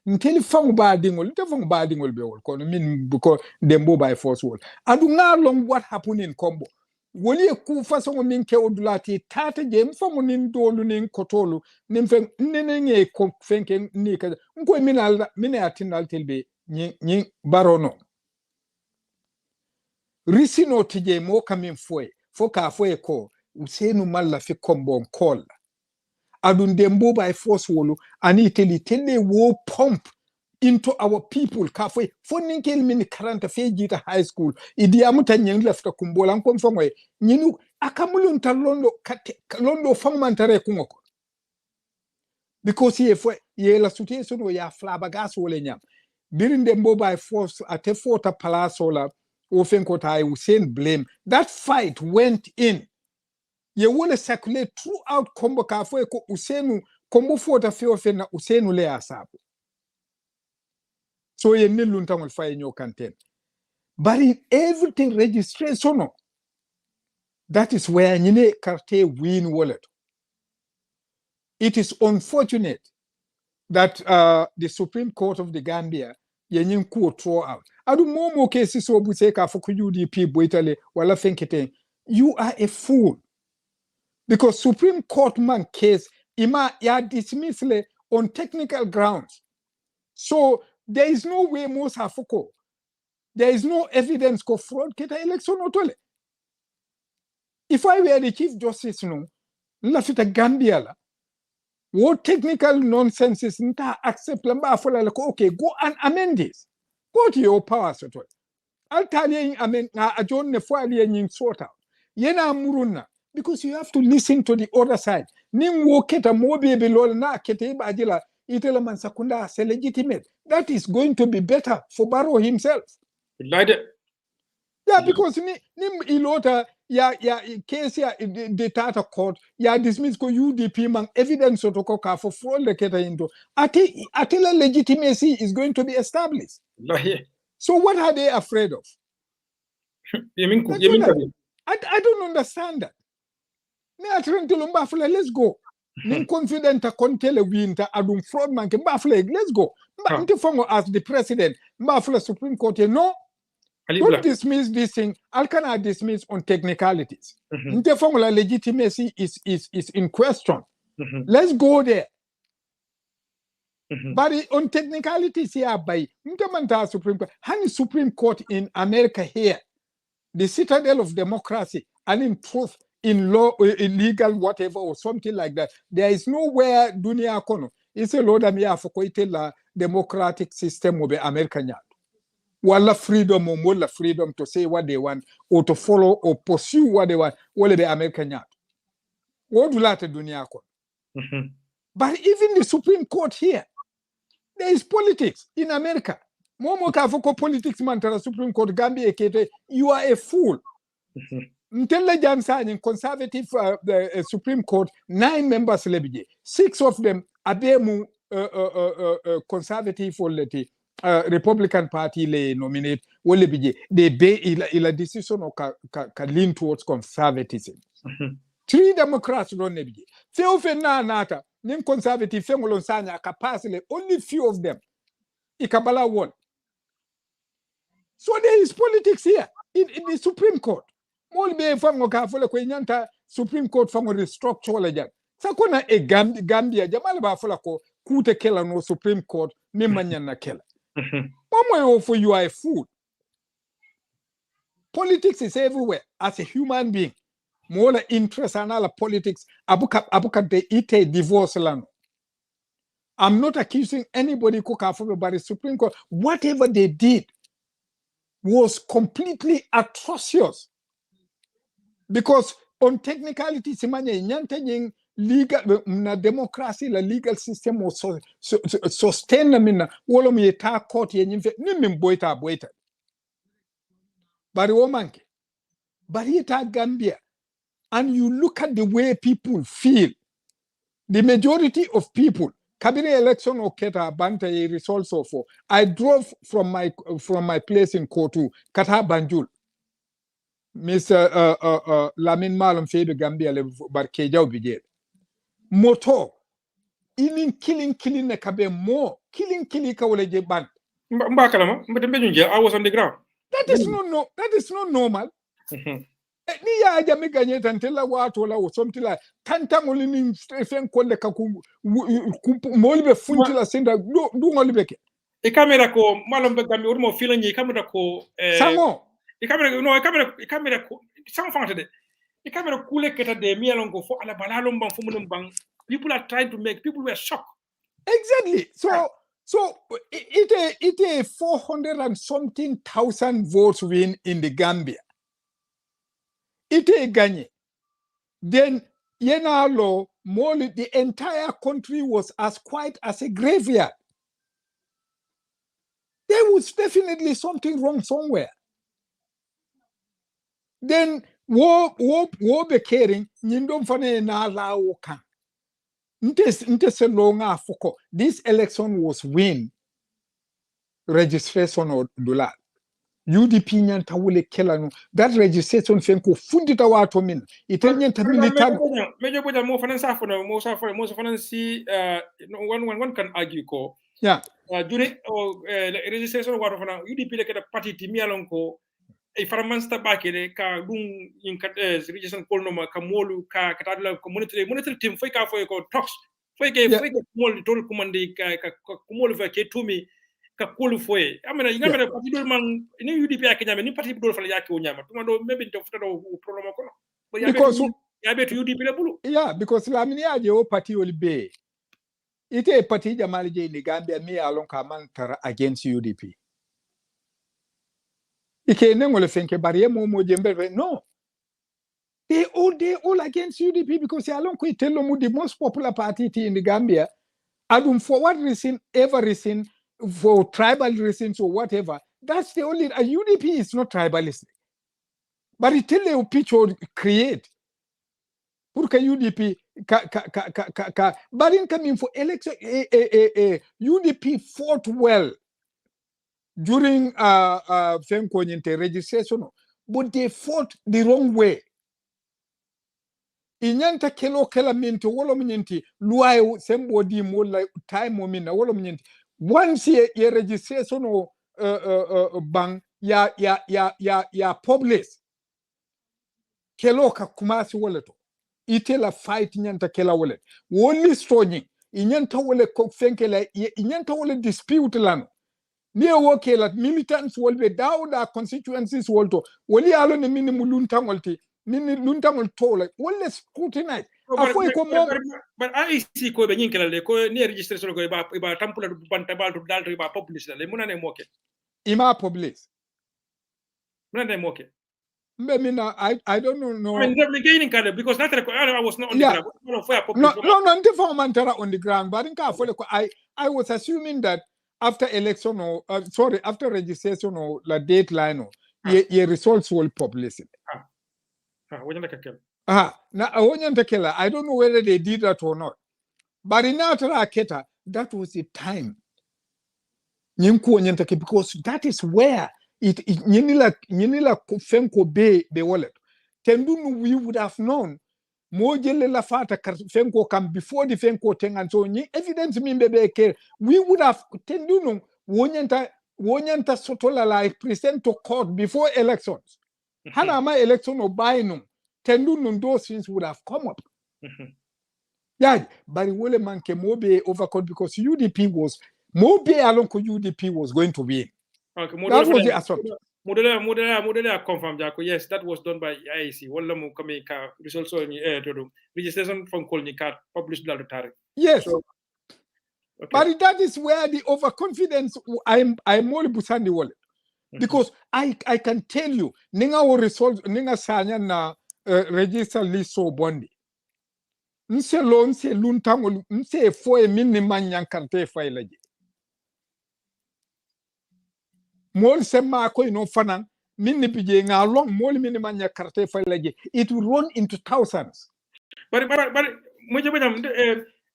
nteli fangu baadingol te fangu baadingol be wol kono min ko dembo by force wol adu ngalong what happened in Combo woli ku façon min ke odulati tata je mfangu nin dolu nin kotolu nin fen nenenge ko fenke ni ka ko min atinal telbe nyi barono risino tije mo kamin fwe foka fwe ko usenu malla fi Combo kola adun dembo by force wolu ani tele wo pump into our people ka fwe fonin kel min 40 feji ta high school idi amuta nyen lafta kumbola ko fangwe nyinu akamulun ta londo fangmantare kungoko because ye la situation o ya flabagas wole nyam during the mobile force at a Fort Palasola often I will send blame. That fight went in. You want to circulate throughout Combo Kafo ko Usenu Combo Fort Fe ofena Usenu le asabu. So ye nilunta will fire in your content. But in everything registration, that is where Nine Carte win wallet. It is unfortunate that the Supreme Court of the Gambia yenyin ku throw out. Adu momo cases obu seka for UDP boitale wala fenkete. You are a fool. Because Supreme Court man case ima ya dismissal on technical grounds. So there is no way most hafoko. There is no evidence ko fraud keta election otole. If I were the Chief Justice no, la fita Gambia la. What technical nonsense is nta accept lamba fola like okay, go and amend this. Go to your powers at all. I'll tell you amend na ajon ne fo ali yin sort out. Yena muruna because you have to listen to the other side. Nim wo keta mo be lol na kete ba jila itela man sakunda se legitimate. That is going to be better for Barrow himself. Like it. Yeah, because nim ilota ya case ya the Tata court ya dismiss ko UDP man evidence to ko for fraud le keta into atila legitimacy is going to be established. So what are they afraid of? I don't understand that. Me atren to mbafle let's go. Nim confident a kontele winter adum fraud man ke mbafle let's go. Mba ntifongo as the president mbafle Supreme Court no. Don't dismiss this thing. I cannot dismiss on technicalities. The formula legitimacy is in question. Let's go there. But on technicalities here by Supreme Court, Supreme Court in America here, the citadel of democracy, and in truth, in law, illegal, whatever, or something like that. There is nowhere dunia kono. It's a lot of me for la democratic system of the American. Wala freedom or more freedom to say what they want or to follow or pursue what they want. Wale be American yard. What do late dunia ko? But even the Supreme Court here, there is politics in America. Momo ka foko politics man to the Supreme Court Gambia kete. You are a fool. Ntele Jansa in conservative the Supreme Court 9 members lebije. 6 of them abemu conservative or leti. Republican Party le nominate wole bije they be ila decision or ka lean towards conservatism. 3 Democrats don't nebije. Fe na nata nim conservative fe ngolon sanya ka pass le only few of them. Ikabala won. So there is politics here in the Supreme Court. Mol be fango ka fole ko nyanta Supreme Court fango restructure la jan. Sakona e Gambia jamal ba fola ko kute kela no Supreme Court ni manyan na kela. For you are a fool. Politics is everywhere. As a human being, more interest and all politics. Abuka de ite divorce land. I'm not accusing anybody but the Supreme Court. Whatever they did was completely atrocious. Because on technicality, legal na democracy la legal system was sustain mina wolo mi ta court ye nyimfe nimmi boita but womanke but here Gambia and you look at the way people feel, the majority of people cabinet election oketa banta ye results of I drove from my place in Kotu Kata Banjul Mr. Lamin Malam Fede Gambia le barkeja obije moto in killing ne kabe more killing ka wole je ban mbakalama mbedunje I was on the ground. That is not normal. Ni ya jami ganye tantela watu la o something like tanta ngolini fen kolle ka ku molbe funtila senda du ngolbe ke e camera ko malom be gambi urmo filanyi camera ko sango e camera ko sang fante de e camera kule keta de mielon ko fo ala balalom bang fo munum bang. People are trying to make people were shocked. Exactly. So it a 400 and something thousand votes win in the Gambia. It a ganye. Then yena lo the entire country was as quiet as a graveyard. There was definitely something wrong somewhere. Then wo be caring nyindom fane na la woka. Nte se longa foko. This election was win registration or dollar. UDP nyanta wule kela no. That registration fenko fundita wato min. Ite nyanta militant. Major Boja mo fanan sa fono mo fanan si one can argue ko. Yeah. During registration wato fanan UDP le kada party timi alonko e faramansta bakele ka dum in kat registration kolnoma ka molu ka katadla ko monetary team foi ka foi ko talks foi ke mol tol commande ka mol fa ke tumi ka kolu foi amena ngamere parti dol man ni UDP ak nyame ni parti dol fa yake o nyama tuma do mebe to futa do problème ko no because ya betu UDP le bulu yeah because lamini aje o parti ol be ite parti jamali je ni Gambia mi alon ka man tara against UDP ike nengole fenke bariye mo jembe no they all against UDP because they alone quite tell them the most popular party in the Gambia and for what reason ever reason for tribal reasons or whatever that's the only UDP is not tribalist but it tell you picture create pour que UDP but in coming for election UDP fought well during registration, but they fought the wrong way. Inyanta kela minto wolo mnyenti luai sembodi mo like time momina wolo mnyenti once ye registration o bang ya publish kelo ka kumasi woleto itela fight nyanta kela wolet woli stonyi inyanta wole ko fenkela inyanta wole dispute lano near work like militants will be down our constituencies wolto woli alo ne mini muluntangolti mini luntangol to like wole scrutinize afo ko mo but IEC ko be nyinkela le ko ne registration ko ba tampula du banta bal du dal ba publish le munane moke ima publish munane moke mina I don't know I mean the gaining card because not I was not on yeah. the ground no ndifomantara on the ground but nka afo ko I was assuming that after election or after registration or la deadline or your results will publish it. Now I don't know whether they did that or not. But in Aketa, that was the time. Because that is where it Nila Fenko Bay be wallet. Tendunu we would have known Mojele la fata Fenko come before the Fenko thing and so evidence me we would have tenduno wonyanta sotola like present to court before elections. Hanama election or bino tenduno those things would have come up. Yeah, but wole man ke mobe overcourt because UDP was mobe along UDP was going to win. Okay, that was the assumption. Modela confirm Jaco. Yes, that was done by IEC. Wala mo kami ka results on registration from Kolni card published the target. Yes. So, okay. But that is where the overconfidence I'm only busandi wallet. Because I can tell you ninga wo result ninga sanya na register list so bondi. Nse lo nse luntango nse fo e minni manyan kante file. Mol sema ko ino fanan minni pije nga long mol minni manya karte falaje it will run into thousands but moje bajam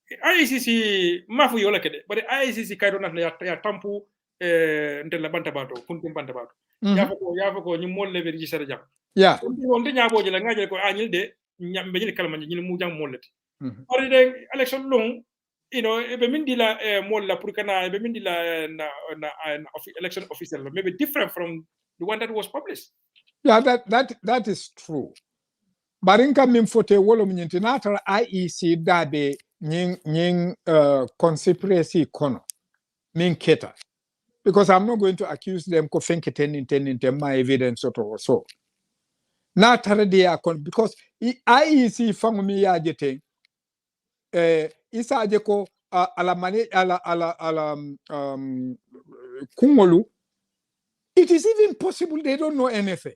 ICC mafu yola kede but ICC kaydo na ya tampu ndela banta bato kuntum banta bato ya ko ni mol le register jam yeah on de nyabo je la ngaje ko anyil de nyambe jil kalma ni mu jam molleti or de election long you know, be mindila molla pour kana be mindila na election official maybe different from the one that was published. Yeah, that is true. Barinka mimfote wolo mnyinti natara IEC dabe nying conspiracy kono min keta because I'm not going to accuse them ko fenketen my evidence or so. Natara dia kon because IEC fangumi ya jete isa ajeko ala kungolu it is even possible they don't know anything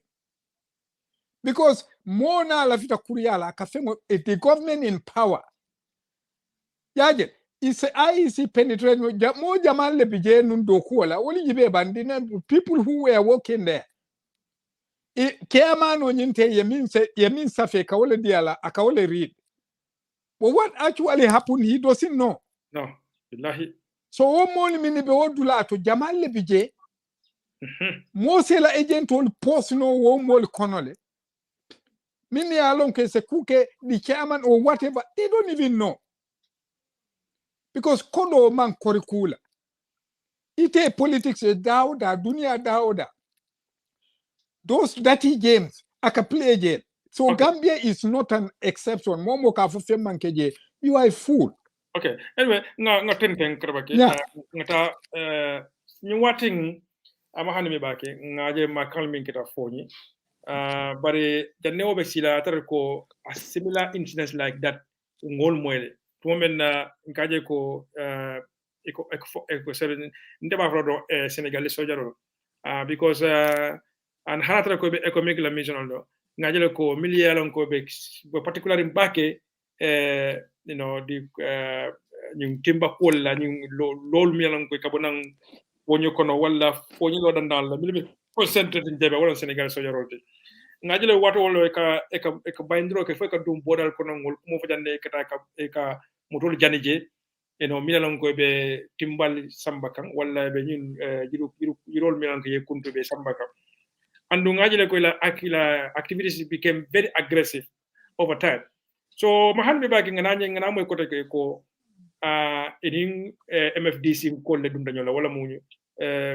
because more na la vita kuriala kafengo the government in power yaje is IEC penetrate mo jamal le bije nun do kuola woli jibe bandina people who were working there kema no nyinte yemin safe ka wole diala aka wole read. But what actually happened he doesn't know. No, billahi. So o moni mini be wodula to jamal le bije mo se la agent on post no wo mol konole mini alon ke se kuke the chairman or whatever they don't even know because kodo man korikula ite politics dauda dunia dauda those dirty games aka play again. So okay. Gambia is not an exception. Momo ka fu femman keje you are a fool. Okay, anyway nga ten krabake ngata ñu wating ama hani mi bake ngaje ma kalmin kita foni bare janne obe sila tar ko a similar incidents like that ngol moyle to men ngaje ko eko sere ndeba frodo Senegal sojaro because and hatra ko be economic la mission do ngaje ko million ko be particularly bake you know the ñu timba ko la ñu lol mielon ko kabonang wonyo kono wala fonyi lo dandal la mi concentrate ndebe wala Senegal so yorolti ngajele wato wolo eka bayndro ke feka dum bodal kono ngol mo fa jande ka mutol janije eno milan ko be timbal sambakan wala be ñun jirol milan ko yekuntu be sambakan andu ngajele ko la activities became very aggressive over time. So mahan be bagi ngana moy ko te ko in MFDC ko le dum dañola wala muñu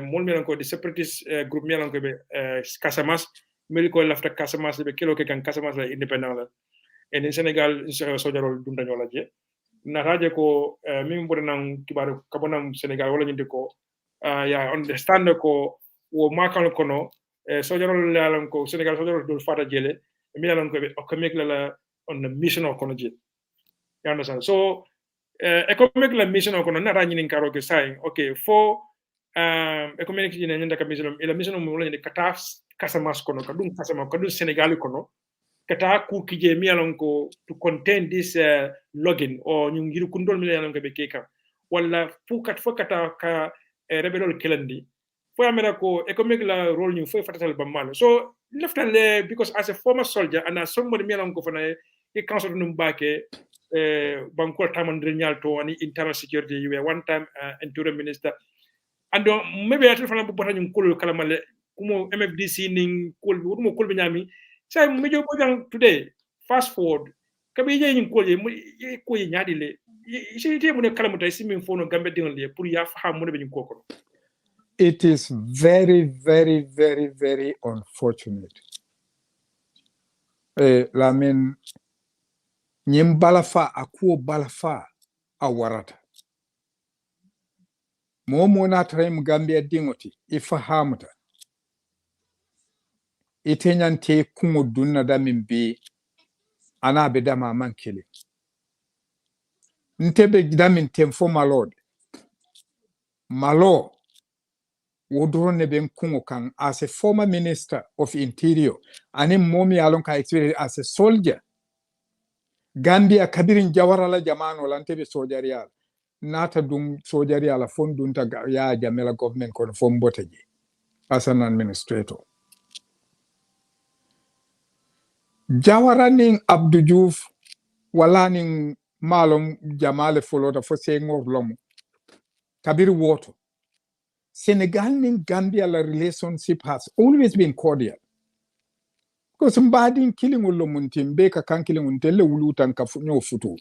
mol melan ko di separatist group melan ko be Casamance mel ko lafta Casamance be kilo ke kan Casamance la independent la en Senegal so jarol dum dañola je na raje ko mi mbo nan kibaru kabonam Senegal wala ñu ko ya understand ko wo makal ko no so jarol lalam ko Senegal so jarol dul fata jele melan ko be o kamek la on the mission of kono je you understand so economic la mission of kono na ra ñinin karo ke say okay for economic ñine ñanda ka mission la mission mo la ñi kata Casamance kono ka dum Casamance ka dum Senegal kono kata ku kije mi alon ko to contain this login or ñu ngiru kundol mi alon ko be keka wala fukata ka rebelol kelandi fo amera ko economic la role ñu fo fatatal ba malo so left and because as a former soldier and as somebody mi alon ko fana e council num baake banko tamandre nyalto ani internal security you were one time interior minister and maybe atul fana bu bota ñu kul kalamale kumo MFDC ning kul mo kul be nyami say mo jo bojang today fast forward kabe je ñu kul ye ko ye nyaadi le ci te mo ne kalamuta simin fono gambe dingal le pour ya fa mo ne be ñu kokko. It is very, very, very, very unfortunate. Lamin nyim balafa akuo balafa awarata. Mo na traim Gambia dingoti ifahamuta. Itenyante kumo dunna da mimbi ana be da maman kili. Ntebe damin temfo malod. Malo wodrone ben kungo kan as a former minister of interior ani momi alon ka experience as a soldier Gambia kabirin jawarala jamano lantebe sojarial nata dum sojariala fondunta ya jamela government kon fom boteji as an administrator jawaraning Abdou Diouf wala ning malom jamale folota fo sengor lomu kabir woto Senegal and Gambia la relationship has always been cordial. Because somebody killing ulo muntimbe kan killing untele ulutan ka nyo futu.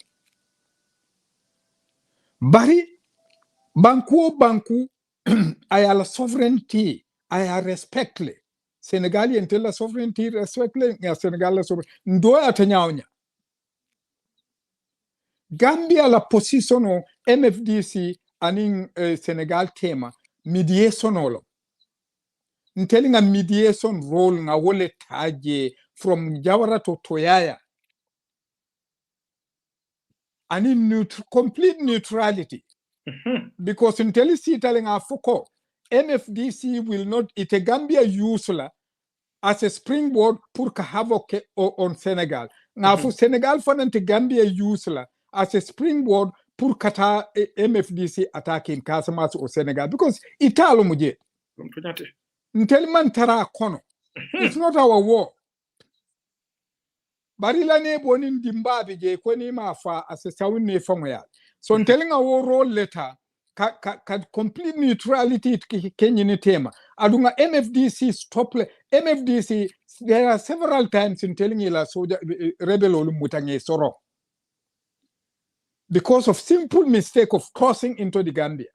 Bari banku ayala sovereignty aya respectly. Senegal yentela sovereignty respectly ya Senegal la sovereignty ndo atanyawnya. Gambia la position o MFDC aning Senegal tema mediation olo telling a mediation role nga wole taje from Jawara to Toyaya and in complete neutrality because until telling our Foucault MFDC will not it a Gambia useful as a springboard pour havoc on Senegal now for Senegal for Gambia useful as a springboard pour kata MFDC attacking Casamance or Senegal because Italo muje. Ntelman tara kono. It's not our war. Barila ne bonin dimbabi je kweni mafa asesawin ne famaya. So telling our role letter ka complete neutrality kenyini tema. Adunga MFDC stop MFDC there are several times in telling ila soldier rebel olumutange soro. Because of simple mistake of crossing into the Gambia.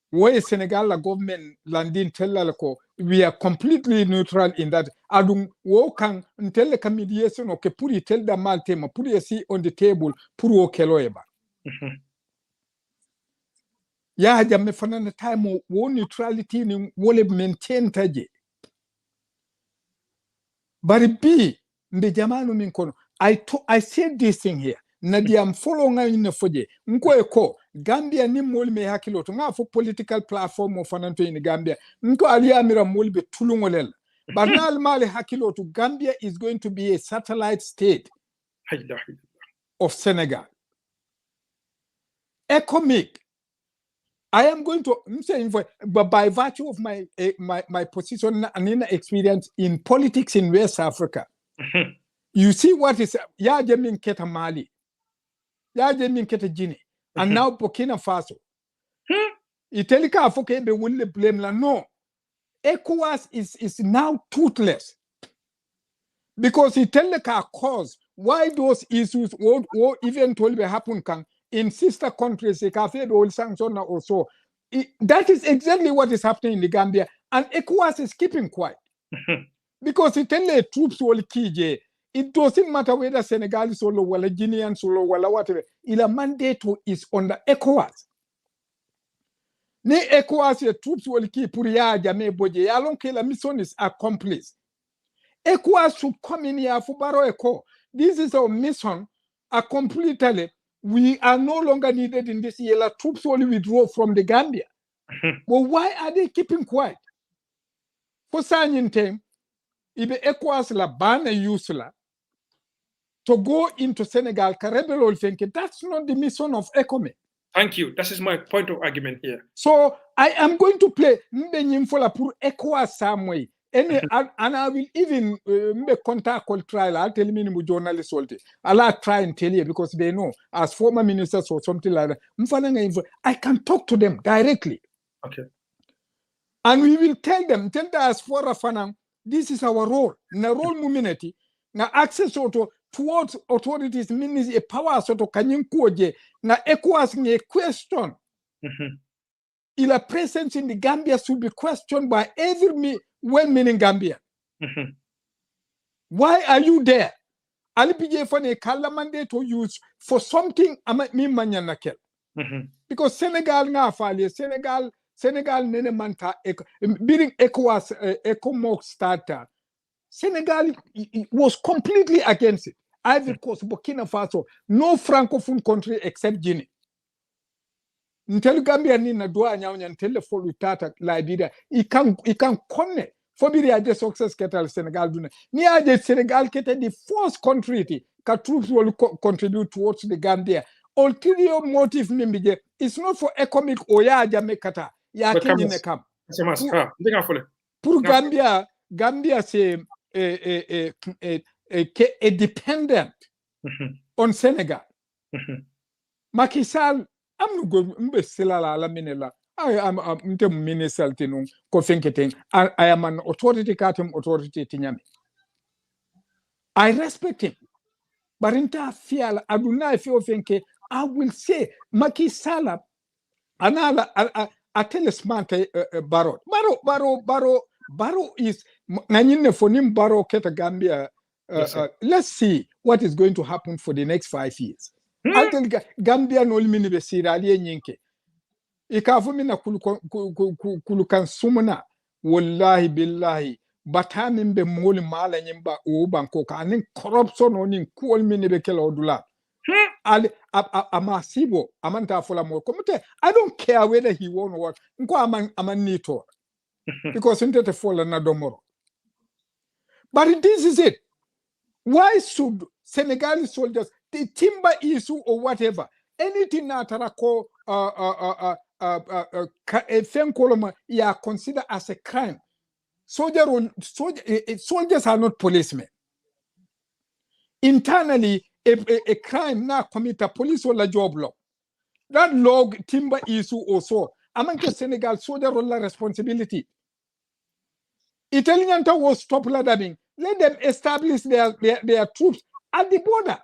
Where Senegal government landing tell we are completely neutral in that. Adung wo kan tell the mediation okay puri tell the mal tema puri see on the table puri o keloeba. Ya jamme fanana time wo neutrality ni wole maintain taje. Bari bi mbe jamanu min kono. I said this thing here. Nadiam following in the foje. Nko eko Gambia ni moli me hakilo to nga for political platform of fananto in Gambia. Nko ali amira moli be tulungolel. But now mali hakilo to Gambia is going to be a satellite state of Senegal. Economic. I am going to say, but by virtue of my position and experience in politics in West Africa. You see what is ya jamin keta Mali, ya jamin keta Guinea, and now Burkina Faso. Itelika afoke be will blame la no. ECOWAS is now toothless because Itelika cause why those issues will eventually happen can in sister countries cafe will sanction also. That is exactly what is happening in the Gambia, and ECOWAS is keeping quiet because Itele troops will kije. It doesn't matter whether Senegal is solo, wala Guinean solo, wala whatever. Ila mandate is under ECOWAS. Ne ECOWAS your troops will keep Puria Jame Boje. Along la mission is accomplished. ECOWAS should come in here for Baro Eco. This is our mission accomplished. We are no longer needed in this year. Troops will withdraw from the Gambia. But why are they keeping quiet? For signing time, ibe ECOWAS la ban usela to go into Senegal, that's not the mission of ECOME. Thank you. That is my point of argument here. So I am going to play Mbenyimfola pour ECOWAS some way. And I will even contact trial. I'll tell me journalists I'll try and tell you because they know as former ministers or something like that. I can talk to them directly. Okay. And we will tell them, as for Fanang, this is our role. Na role community, na access towards authorities means a power soto kanyin kuoje na ECOWAS nye question. Ila presence in the Gambia should be questioned by every well-meaning Gambian. Why are you there? Alipije fane kala mandate to use for something mi manyanakel. Because Senegal nga afali Senegal nene manta being ECOWAS ECOMOG starter. Senegal was completely against it. Ivory Coast, Burkina Faso, no francophone country except Guinea. Until Gambia ni na doa nyawnya until follow tata Liberia. I can connect. For me, I just success ketal Senegal dune. Ni aje Senegal kete the first country ka troops will contribute towards the Gambia. Ulterior motive mimbije. It's not for economic oya jamekata. Ya kenyi nekam. Pour Gambia c'est dependent on Senegal. Macky Sall am go mbe silala la minela. I am minister tinu ko fenketen. I am an authority katem authority tinyami. I respect him. But inta fiala aduna fi ofenke I will say Macky Sall anala a talisman Baro is nanyine fonim Baro keta Gambia. Let's see what is going to happen for the next 5 years. I'll tell Gambia no limini be sirali nyinke. Ikafu mina kulukan sumuna wallahi billahi batamin be moli mala nyimba o banko ka anin corruption onin kuol mini be kela odula. Amasibo amanta fola mo komite. I don't care whether he won or what. Nko amanito. Because inte te fola na domoro. But this is it. Why should Senegalese soldiers the timber issue or whatever, anything that ko considered as a crime. Soldiers are not policemen. Internally, a crime now committed police or job law. That log timber issue also. Among the Senegal soldier roller responsibility. Italian was stop ladder. Let them establish their troops at the border.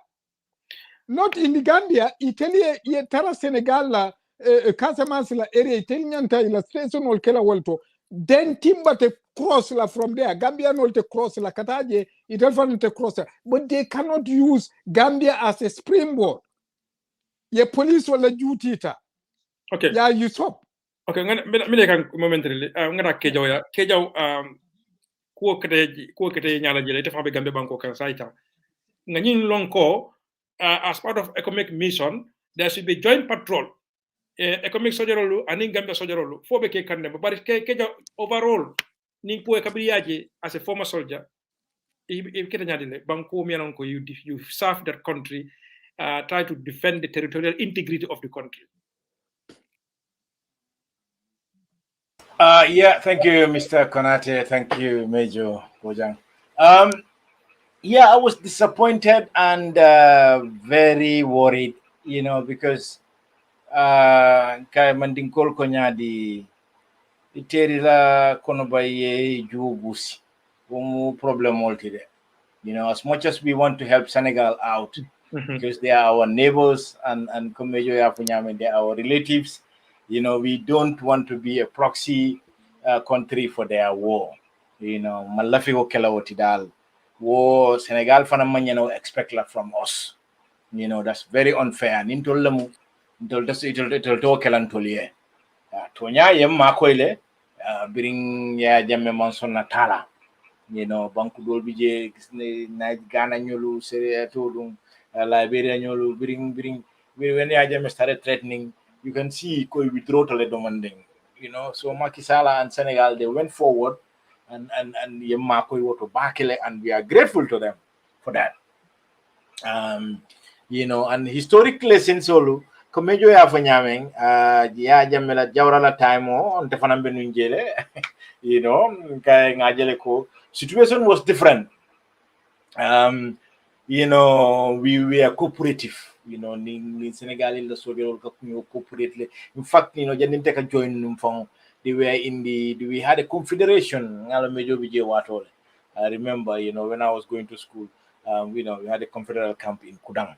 Not in the Gambia, Italy, Tara Senegal, la Casamance la area, Italian illustration will kill a walto. Then timber te cross la from there. Gambia will te cross la Kataje, Italian te cross. But they cannot use Gambia as a springboard. Ye police will duty ta. Okay. Yeah, you stop. Okay, mine kan momentarily. Ngara kejaw ko kete nyala jele te fabe Gambia banko kan saita. Ngani lonko as part of economic mission, there should be joint patrol. Economic sojarolu and Gambia sojarolu. For beke kande, but keja overall, ning po kabriyaje as a former soldier. If Banko Mianonko, you serve that country, try to defend the territorial integrity of the country. Yeah, thank you, Mr. Konate. Thank you, Major Bojang. Yeah, I was disappointed and very worried, because kay mandinkol ko nya di iteri la kono baye jugusi umu problem multide. As much as we want to help Senegal out, because they are our neighbors and Komejo Yafunyame, they are our relatives. We don't want to be a proxy country for their war. Malafiko kelawotidal. War Senegal fana expect that from us. That's very unfair. Nintol lamu ntol to kelantoliye. Tonya yem makoile bring ya jamme manson natala. Banku dol bije na Ghana nyolu Syria to Liberia nyolu bring when ya jamme started threatening. You can see koi withdraw to le demanding. So Macky Sall and Senegal, they went forward and yemma koi woto bakile, and we are grateful to them for that. And historically since solo komejo ya fanyameng ya jamela jawrala time on te fanambe njele kay ngajele ko situation was different. We were cooperative. Ni Senegal in the Soviet cooperatively. In fact, Janin take a join from we had a confederation. I remember, when I was going to school, we had a confederal camp in Kudang.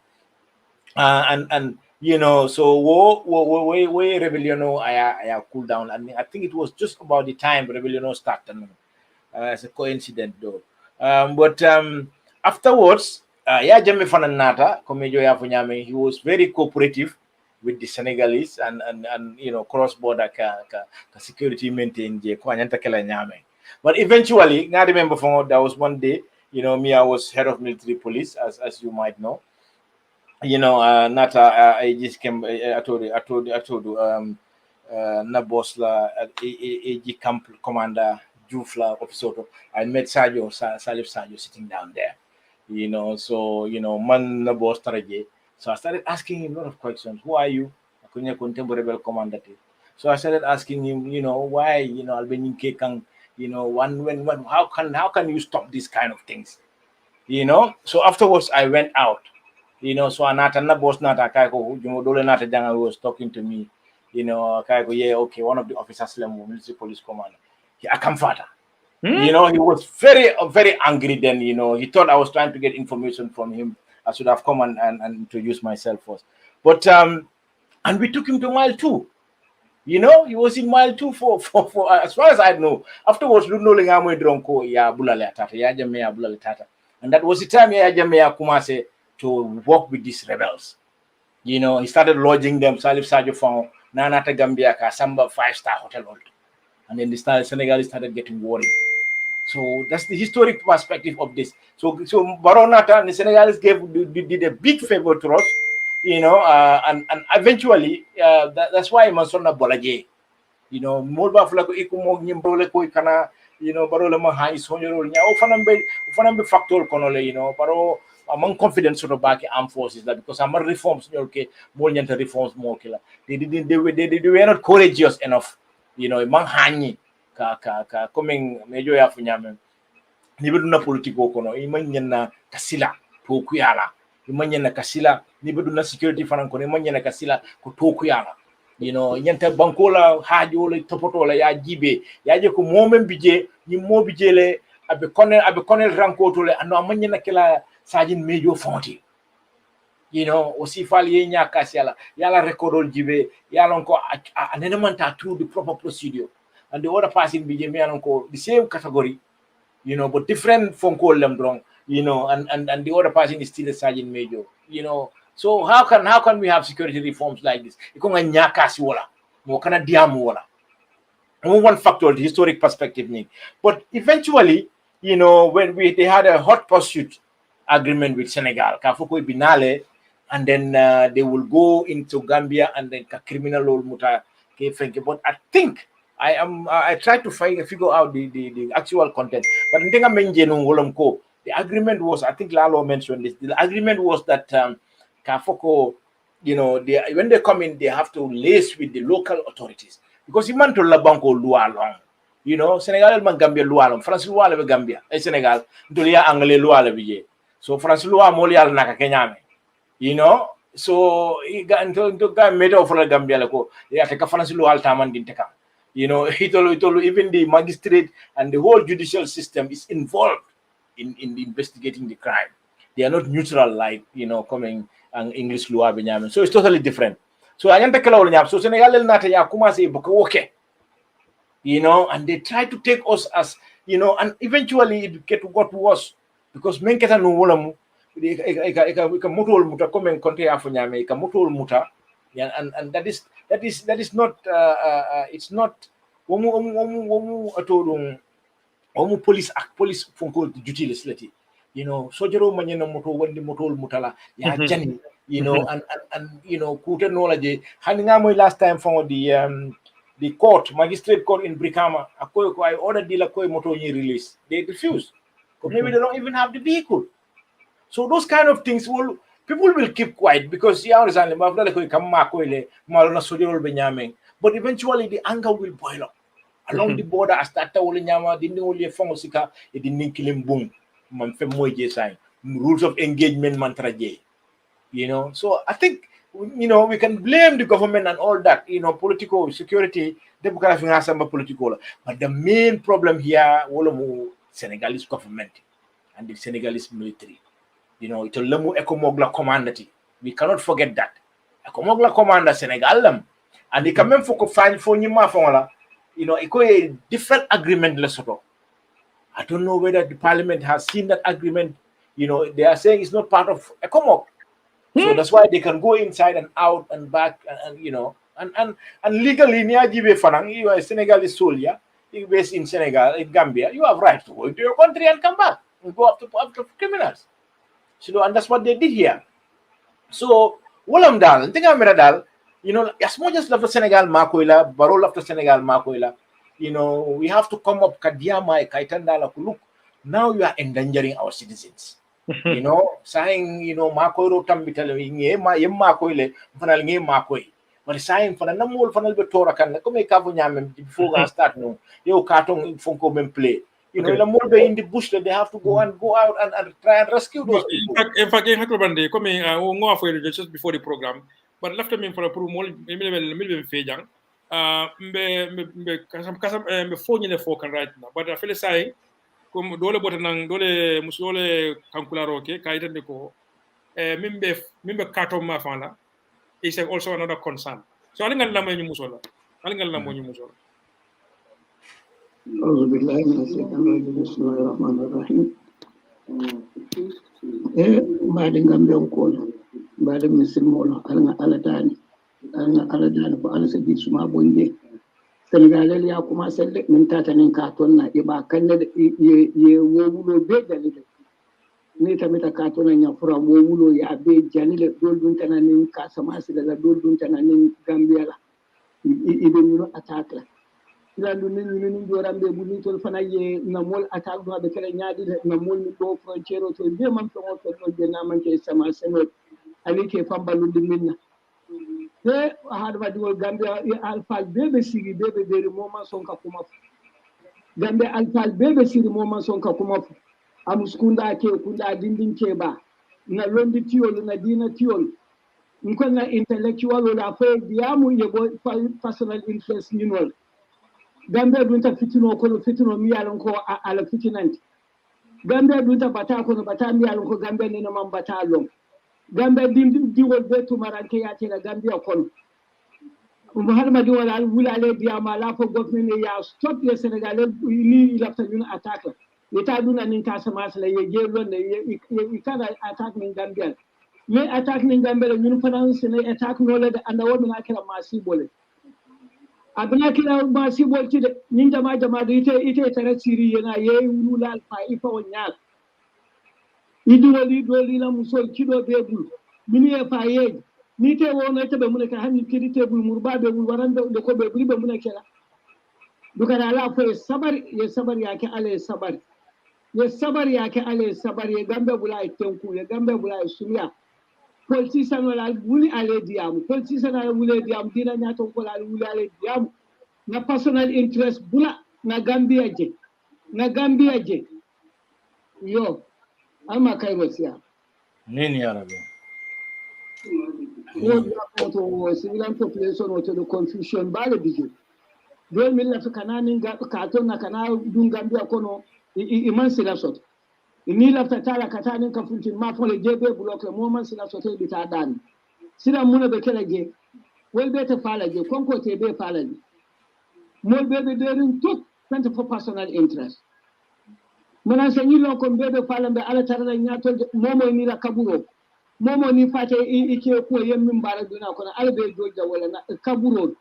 So where rebellion I cool down. And I think it was just about the time rebellion started as a coincidence though. But afterwards, he was very cooperative with the Senegalese and cross-border security maintained. But eventually, I remember there was one day, me, I was head of military police, as you might know. I just came. I told you, Nabosla, AG camp commander, Jufla officer. I met Salif Sadio sitting down there. Man na boss taraje. So I started asking him a lot of questions. Who are you? Akunya contemporary rebel commander. So I started asking him, why, Albanian Kekang, how can you stop these kind of things? So afterwards I went out. So Anata na boss nata kaiko, Dole Nata Janga was talking to me, kaiko, yeah, okay, one of the officers military police commander. I come further. He was very, very angry then, he thought I was trying to get information from him. I should have come and introduce myself first. But, and we took him to mile 2. He was in mile 2 for as far as I know. Afterwards, and that was the time Kumase to work with these rebels. He started lodging them, Salif Sadio found Nanata Gambia, Samba 5-star hotel. And then the Senegalese started getting worried. So that's the historic perspective of this. So Baronata and the Senegalese did a big favor to us, and eventually that's why Mansona Bolaje, Molba Flako Ikumo Nimbrole Koikana, Barola Mahai Sonyo, Ufanambe factor Conole, Baro among confidence sort of back armed forces that because I'm reforms okay more than reforms more killer they were not courageous enough mang hani ka coming mejo ya funyame ni beduna politiko kono imanyana kasila to kuyala imanyana kasila ni beduna security fanan kono imanyana kasila ko to kuyala nyanta bankola haajo le topoto la ya jibe ya je ko momem bije ni mo bije le abe konel ranko le ando amanyana kala sajin mejo fonti aussi fali nya kasala yala recordol jibe yalon ko anenemanta through the proper procedure and the other person bije me alon ko the same category but different phone call them wrong, and the other person is still a sergeant major, So how can we have security reforms like this? Ikonga nyakasi wala, mo kana diamu wala. One factor, the historic perspective, but eventually, when they had a hot pursuit agreement with Senegal, Kafuko Binale, and then they will go into Gambia and then criminal law muta. But I think. I tried to figure out the actual content, but the agreement was, I think Lalo mentioned this, the agreement was that Kafoko, when they come in, they have to liaise with the local authorities. Because you want to Labanko Lua long, Senegal man Gambia Lua long, France Lua le Gambia, Senegal, Dulia Angle Lua le so France Lua Molial Naka Kenyame, so he got into made of for Gambia Lako, yeah, take a France Lua Altaman Dinteka. He told even the magistrate and the whole judicial system is involved in investigating the crime. They are not neutral like coming and English law Benjamin. So it's totally different. So I am so Senegal nata ya kumase okay. And they try to take us as and eventually it got worse because men keta no wolamu ika mutol muta coming country afonyame ika mutol muta and that is not it's not police funko duty legislative sojero manyena moto wandi motol mutala ya jani and kuta knowledge haninga moy last time for the court magistrate court in Brikama akoy ko I ordered dealer koy moto ni release they refuse because maybe they don't even have the vehicle. So those kind of things people will keep quiet because but eventually the anger will boil up along the border as that rules of engagement mantra so I think we can blame the government and all that political security political, but the main problem here Senegalese government and the Senegalese military. It's a lemu Ekomogla commander. We cannot forget that. Ekomogla commander Senegal and they come for find for Nima a different agreement Lesotho. I don't know whether the parliament has seen that agreement. They are saying it's not part of Ekomog. So that's why they can go inside and out and back and legally you are a Senegalese soldier, you're based in Senegal, in Gambia, you have right to go into your country and come back and go after criminals. And that's what they did here. So, Wolam Dal, think I'm Dal, as much as love Senegal, Makoila, Baro love Senegal, Makoila, we have to come up Kadiama, Kaitandala, look, now you are endangering our citizens. Saying, Makoiro Tambitale, Makoile, Fanal Makoi. But saying for the number of Fanal Betora can come a Cavonyam before I start no, you carton Funko men play. The more they're in the bush that they have to go out and try and rescue those people. In fact, coming just before the program, but left me for a pro more million Fejang. Me phone in the folk right now. But I feel saying, come dole botanang dole musole kankularo ke kaitan deko. Mimbe kato mafana is also another concern. So alingal namo ni musola. أعوذ بالله من الشيطان الرجيم بسم الله الرحمن الرحيم بعد غامبيون كولا بعد مسلم مولا على داني فعلى سبيل سما بوندي Senegal ya kuma selle min tatanin katon na iba kan da ye wulo be dalile ni tamita katon na fura wulo ya be janile doldun tananin ka samasi daga doldun tananin Gambia la ibe no attack la landu ni jorambe buni tol fanaye na mol attaque do be kala nyaadi na mol ni do frontière to be man to be na man ke sama seno ali ke fambalu minna te haɗa waɗi wol Gambia alfal bebe sigi bebe deri moment sonka kuma Gambia alfal bebe sigi moment sonka kuma am skunda ke kunda dindin ke ba na londi tiol na dina tiol nkonna intellectual la fe diamu yebo personal interest ninol Gambia dunta fitino ko fitino mi yalon ko ala fitinanti Gambia dunta bata ko bata mi yalon ko Gambia ni man bata long Gambia diwol be tumaranke yatela Gambia kono Muhammad wala wulale diama la fo government ya stop le Senegal ni lafta ñun attaque l'état duna nin Casamance la ye londe ye kada attaque min Gambia mais attaque min Gambia ñun France ne attaque no le anda wo mina kala masibole abna kila masibol ci de ñin jama do ite tara siri yana ye wulal fa ifa wonyal iduwoli doli la musol kido bebul mini e fa yeji ni te wono te be mun ka hanni kidi te bul murba be bul waranda de ko be bul be mun kala dukana ala fa sabar ye sabar yake ale sabar ye sabar yake ale sabar ye gambe bula tenku ye gambe bula sumiya politician wala wuli ale diam politician wala wuli diam dina nyato ko la wuli ale diam na personal interest bula na Gambia je yo ama kai wasiya nini arabe to civilian population to the confusion bale bije don min la kananin ga katon na kana dun Gambia kono iman sila sot ni la tala katanin ka funtin ma fole jebe block mo man sila sot bi ta dan sila muna be kala je wol be ta fala je konko te be fala je mol be be derin tout for personal interest mona se ni lo ko be be fala be ala tarala nyato momo ni la kaburo momo ni fate ike ko yemmin bara duna kono albe jojja wala na kaburo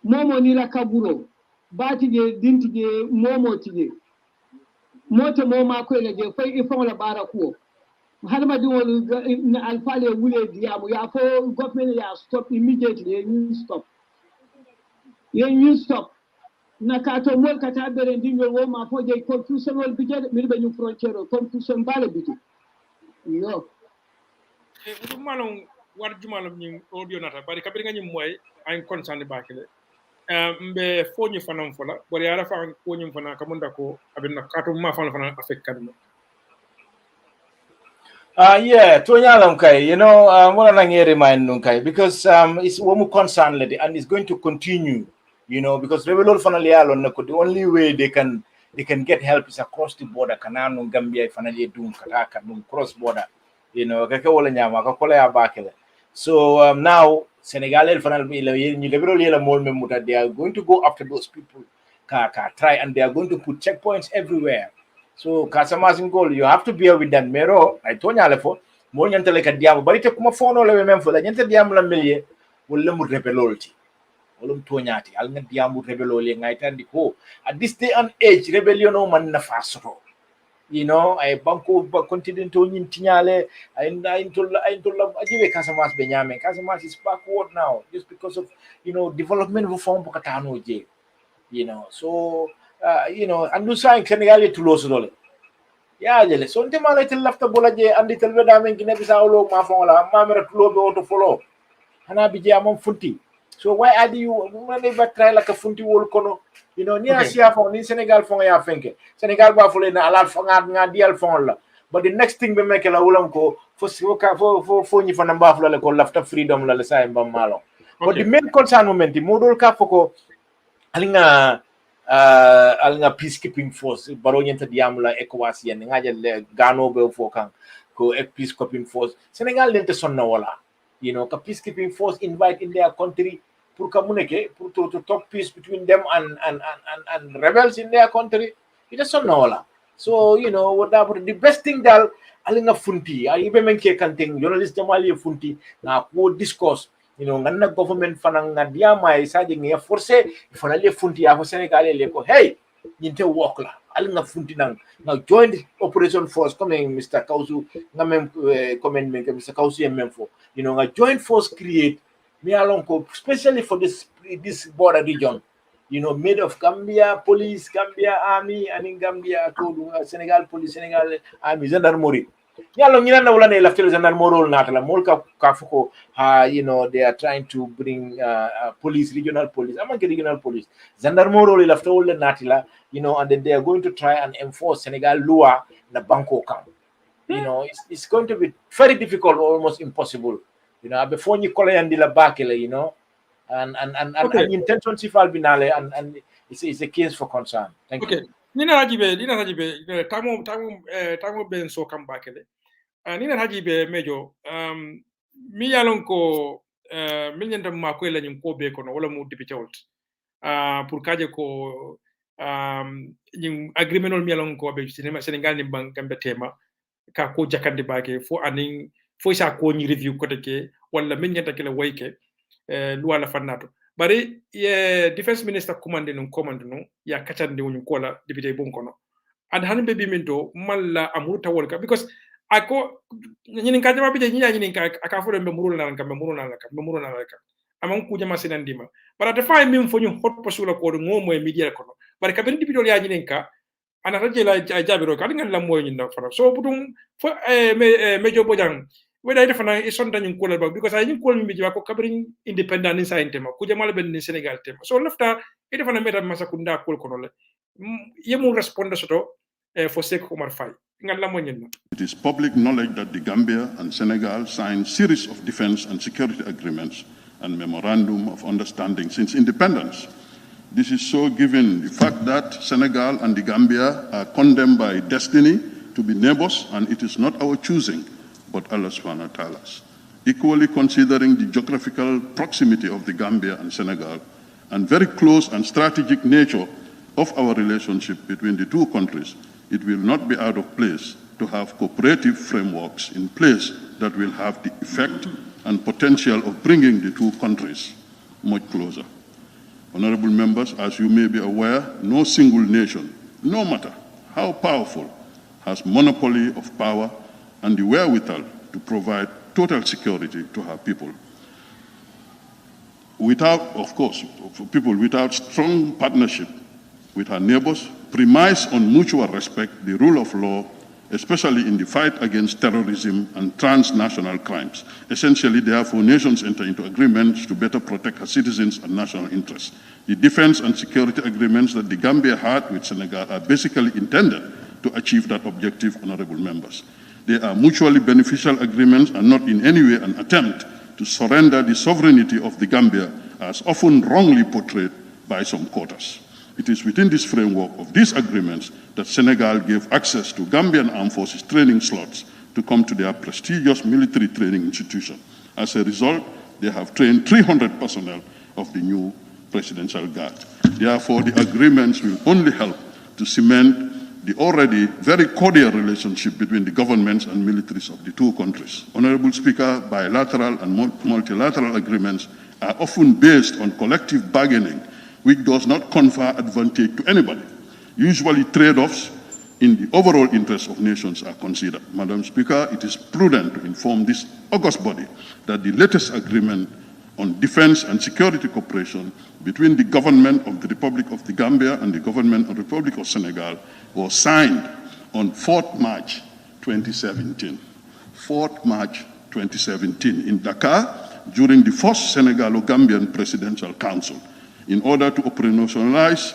momo ni la kaburo bati je dinti je momo tije moto moma ko le je fay ifon la bara ko har ma diwol na alfale wule diamu ya fo government ya stop immediately you stop na kato mol kata bere ndingol wo ma fo je confusion wol bije mi be ñu frontière confusion bala bije yo ɗum malon war jumalom ñin audio nata bari kabiri nga ñim moy ay concerne bakile mbe foñu fanam fola bari yara fa foñu fana kamunda ko abinna kato ma fana affect kadmo yeah toñalam kay wala na ngi remind nun kay because it's womu concern lady and it's going to continue because rebelol fana yalon nako the only way they can get help is across the border kananu Gambia fana le dum kata dum cross border kake wala nyama ka kola ya bakele so now Senegal el fanal mi la ni lebro le la mol memuta they are going to go after those people ka try and they are going to put checkpoints everywhere so Casamance goal you have to bear with that mero ay tonya le fo mo nyantale ka diam bari te kuma fono le mem fo la nyanta diam la melie wala mu rebelolti wala mu tonyati al nga diam mu rebeloli ngay tandi ko at this day and age rebellion o man na faso ay banko continue to nyin tinyale ay tolla ajibe Casamance be nyame Casamance is backward now just because of development reform ko katano je so andu sa Senegal to loso dole ya jele so nte mala tel lafta bola je andi tel be damen gine bisa wolo ma fon la ma mera tulo be auto follow hana bi je amon funti so why are you mane ba try la ka funti wol kono ni asia fon ni Senegal fon ya fenke Senegal ba fole na alal fon nga dial fon la but the next thing be make la wulam ko fo ni fana ba fole ko lafta freedom la sa mbam malo but the main concern moment modol ka foko alinga peacekeeping force baro nyenta diamula ECOWAS yen ngaje gano be fo kan ko peacekeeping force Senegal lente sonna wala ka peacekeeping force invite in their country pour to talk peace between them and rebels in their country it is sonna wala so what the best thing dal alinga funti ibe menke kanting journalist jamali funti na ko discourse nganna government fananga diama isaje ngi forcer fana le funti ya fo Senegal le ko hey ñinte work la alinga funti nang na joint operation force comme Mr. Kausu nga même comment Mr. Kausu même fo nga joint force create me along ko especially for this border region made of Gambia police, Gambia army, and in Gambia to Senegal police, Senegal army, gendarmerie. Yalo ngina na wala na ilaftel gendarmerie natala molka kafuko they are trying to bring police, regional police. I'm not regional police. Gendarmerie ilaftel natila, and then they are going to try and enforce Senegal law in the Banco camp. It's going to be very difficult, almost impossible. Before you call and la bakele, and intention sifal binale and it's a case for concern. Thank you. Nina Hajibe, tamo ben so kam bakele. Nina Hajibe mejo mi yalon ko million tam ma ko la nyum ko be ko no wala mu député wolt pour kaje ko nyum agreement ol mi yalon ko be Sénégal ni bank kambe tema ka ko jakandi bake fo anin fo sa ko ni review ko take wala min nyata kala wayke loi la fannato bari defense minister commande no ya katande woni ko la député bon kono and hanbe bi minto malla amuru tawol ka because ako nyinin ka jama bi nyinin ka aka fo be murul nan ka amon ku jama sinandima bara da fay min fo ñu hot posula ko ngo moy media kono bari ka ben député ya nyinin ka ana rajela jabiro ka ngal lam moy ñinda fara so budum fo mejo bojang weda defana isonda ñu ko la ba because ay ñu ko mi bi ko kabrin independent ni sa intema ku jamal ben ni Senegal tema so lafta e defana meta masakunda ko kono le yemu responde soto for sake Omar Faye ngal lam moy ñinda. It is public knowledge that the Gambia and Senegal signed series of defense and security agreements and memorandum of understanding since independence. This is so given the fact that Senegal and the Gambia are condemned by destiny to be neighbors, and it is not our choosing, but Allah subhanahu wa ta'ala's. Equally considering the geographical proximity of the Gambia and Senegal, and very close and strategic nature of our relationship between the two countries, it will not be out of place to have cooperative frameworks in place that will have the effect and potential of bringing the two countries much closer. Honorable members, as you may be aware, no single nation, no matter how powerful, has monopoly of power and the wherewithal to provide total security to her people. Without, of course, for people without strong partnership with her neighbors, premise on mutual respect, the rule of law, especially in the fight against terrorism and transnational crimes. Essentially, therefore, nations enter into agreements to better protect her citizens and national interests. The defense and security agreements that the Gambia had with Senegal are basically intended to achieve that objective, honorable members. They are mutually beneficial agreements and not in any way an attempt to surrender the sovereignty of the Gambia, as often wrongly portrayed by some quarters. It is within this framework of these agreements that Senegal gave access to Gambian Armed Forces training slots to come to their prestigious military training institution. As a result, they have trained 300 personnel of the new Presidential Guard. Therefore, the agreements will only help to cement the already very cordial relationship between the governments and militaries of the two countries. Honorable Speaker, bilateral and multilateral agreements are often based on collective bargaining, which does not confer advantage to anybody. Usually trade-offs in the overall interest of nations are considered. Madam Speaker, it is prudent to inform this august body that the latest agreement on defense and security cooperation between the government of the Republic of the Gambia and the government of the Republic of Senegal was signed on 4th March 2017. 4th March 2017 in Dakar during the first Senegalo-Gambian Presidential Council. In order to operationalize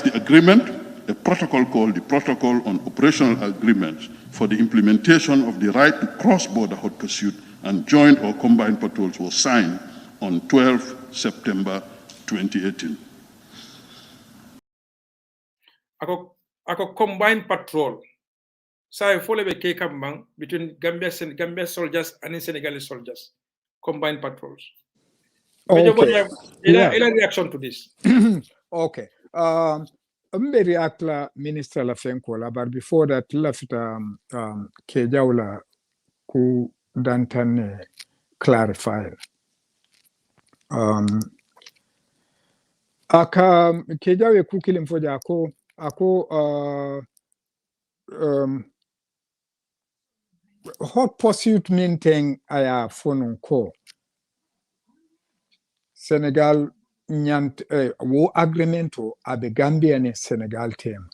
the agreement, a protocol called the Protocol on Operational Agreements for the implementation of the right to cross-border hot pursuit and joint or combined patrols was signed on 12 September 2018. Ako combined patrol. Sa follow be ke kambang between Gambia soldiers and Senegalese soldiers. Combined patrols. Okay. Ila reaction to this. Okay. Mbe react la Minister la Fenkola, but before that, lafita Kejaula ku Dantane clarify. Aka Kejawe kukili mfoja ako hot pursuit meeting aya phone ko Senegal nyant wo agreement o abe Gambia ne Senegal tem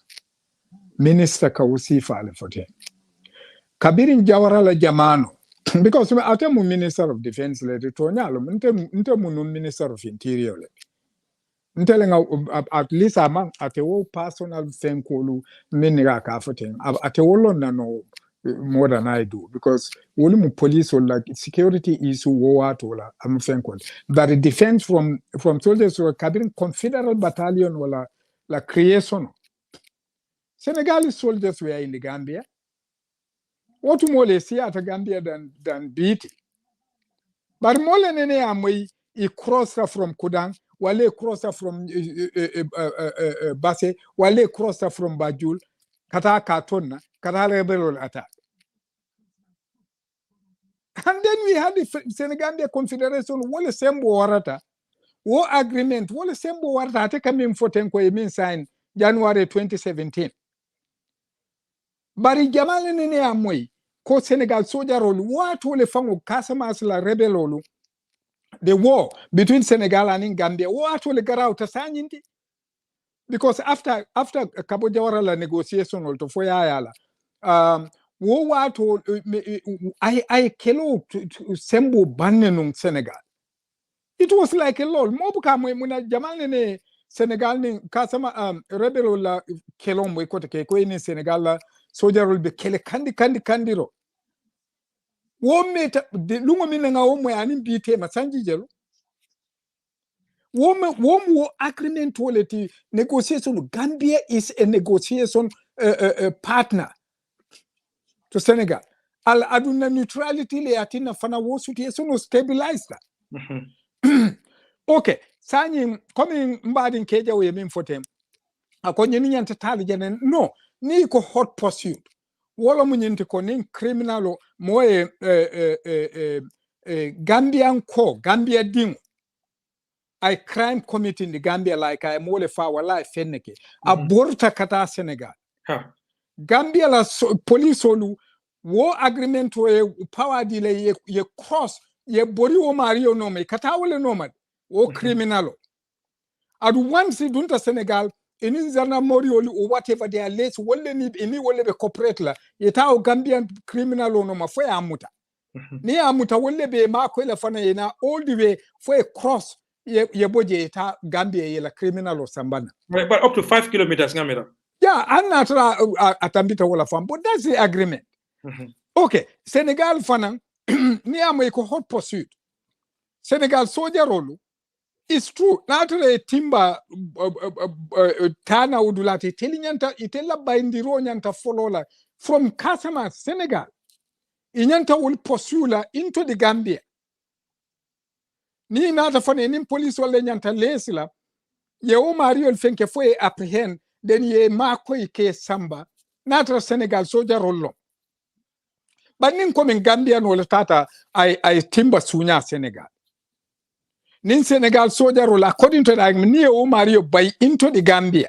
minister ka wasifa ale fote kabirin jawara la jamano because me atemu minister of defense le to nyalo nte mu minister of interior le ntelenga at least among atewo personal fenkolu menira ka fote atewo lon no more than I do because only police or like security issue war to la am fenkol that defense from soldiers or cabin confederal battalion or la creation Senegalese soldiers were in the Gambia. What more they see at Gambia than beat. But more than any amway, he crossed from Kudang, while he crossed from Basse, while he crossed from Bajul, Kata Katona, Kata Rebel attack. And then we had the Senegambia Confederation, what a sembo warata, war agreement, what a sembo warata, take him for Tenko, mean sign January 2017. Bari jamale nene amwe ko Senegal soldier role watu le fango Casamance la rebel olu the war between Senegal and Gambia watu le gara utasanyindi because after Kabo Jawara la negotiation ol to foya yala wo watu I kelo sembo banenung Senegal it was like a lol mobuka muna jamale ne Senegal ni Casamance rebel la kelo mo ko te ko ni Senegal la soldier will be kele kandiro wo meta de lungo minanga wo mo ani bite masanji jelo wo agreement quality negotiation Gambia is a negotiation partner to Senegal al aduna neutrality le atina fana wo situation stabilize that okay sanyi coming mbadin keja we min fotem akonye ni nyanta tali jenen no ni ko hot pursuit wala mu nyinti ko nin criminal moye Gambian ko Gambia ding I crime committee in the Gambia like I mole fa wala fenneke aborta kata Senegal Gambia la police olu wo agreement we power delay ye cross ye bori wo mario no me kata wala no mad wo criminal adu once dunta Senegal in Zana Morioli or whatever they are late, will need any will be corporate la, yet our Gambian criminal on my fire amuta. Near Amuta will be Marquella Fanayena all the way for a cross ye boje Gambia yela criminal or Sambana. But up to 5 kilometers, Gamera. Yeah, I'm not at Ambita Walla Farm, but that's the agreement. Okay, Senegal Fanang near make a hot pursuit. Senegal soldier rolu. It's true. Naturally, timba tana udulati telinyanta itela baindiro nyanta folola from Casamance, Senegal. Inyanta will pursue la into the Gambia. Ni nata fane ni police wale nyanta lesila. Ye o Mario fenke fwe apprehend then ye mako ike samba. Natra Senegal soldier rollo. But nin coming Gambia no tata I timba sunya Senegal. Nin Senegal soldier role according to the agreement Mario by into the Gambia.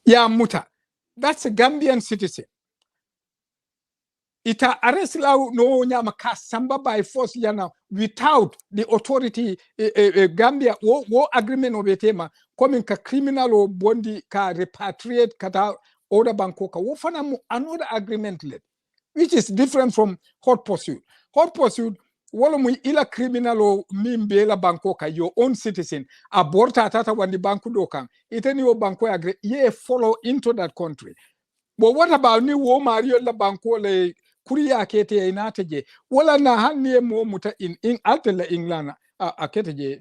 Ya muta. That's a Gambian citizen. Ita arrest la no nyama samba by force yana without the authority Gambia wo agreement obetema coming ka criminal or bondi ka repatriate kata order bankoka wo fana another agreement led which is different from hot pursuit. Hot pursuit wala mu ila criminal o mimbela bankoka your own citizen aborta atata wandi banku dokan iteni o banko agree ye follow into that country. But what about ni wo Mario la banko le kuriya kete inateje wala na hani mo muta in altela England aketeje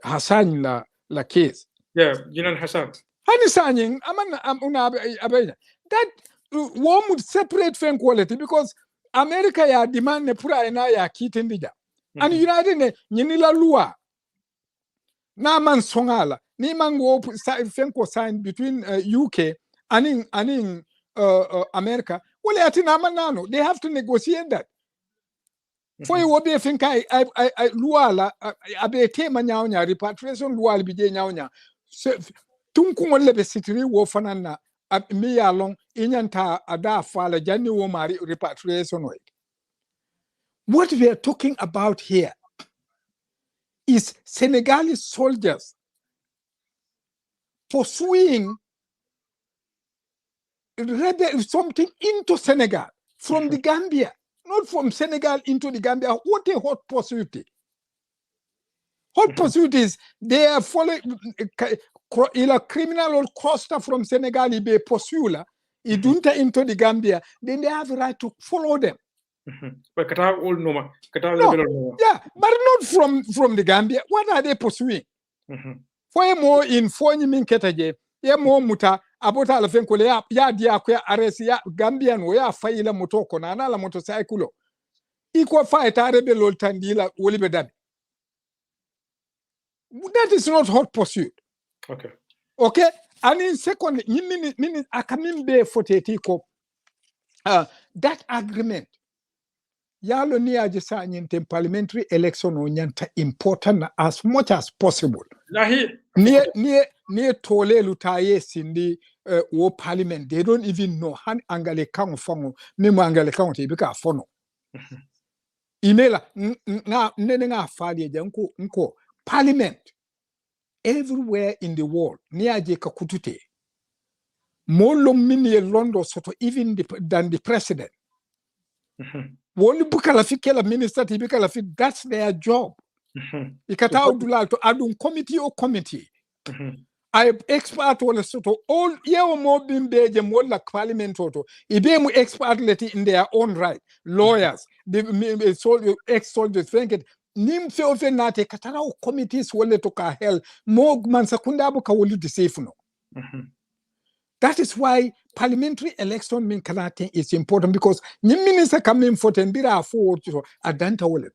Hassan la case. Yeah, Jinan Hassan. Hani sanyin amana abena that wo would separate fan quality because America ya demand ne pura ena ya kitendija. And United ne nyinila lua. Na man songala. Ni mango fenko sign between UK and in America. Well, ati na manano. They have to negotiate that. For you obe finka I luala abe tema nyaonya repatriation luala bije nyaonya. Tunku lebe sitiri wo fanana. Me along inyanta ada fala jani wo mari repatriation way. What we are talking about here is Senegalese soldiers pursuing something into Senegal from the Gambia, not from Senegal into the Gambia. What a hot pursuit! Hot pursuit is they are following a criminal or crossed from Senegal, be pursue idunta into the Gambia, then they have the right to follow them. But yeah, but not from the Gambia. What are they pursuing? For more in Fonyimin Ketaje, ye more muta abota alafenko ya dia kwa arrest ya Gambian we ya faila motoko na la motorcycle. Iko fa tarebe lol tandila wolibe dabi. That is not hot pursuit. Okay. And in second, minute akamimbe fotetiko. That agreement. Yalo ni ajisa nyinte parliamentary election onyanta important as much as possible. Near tole lutaye sindi wo parliament. They don't even know han angale kang fongo ni angale kang te bika fono. Imela na nenga fali nko parliament everywhere in the world niaje kakutute molo mini London soto even than the president. Woni bukala fikela minister tibikala fi, that's their job. Ikata udula to adun committee or committee. I expert wala soto all yewo mo bimbe je molla parliament toto ibe mu expert leti in their own right, lawyers, the soldiers, ex-soldiers, think it nim fe ofe nate katara o committees wale to ka hell mo man sakunda abu ka wolu disefno. That is why parliamentary election mean kanate is important, because ni minister coming for tembira forward to adanta wale.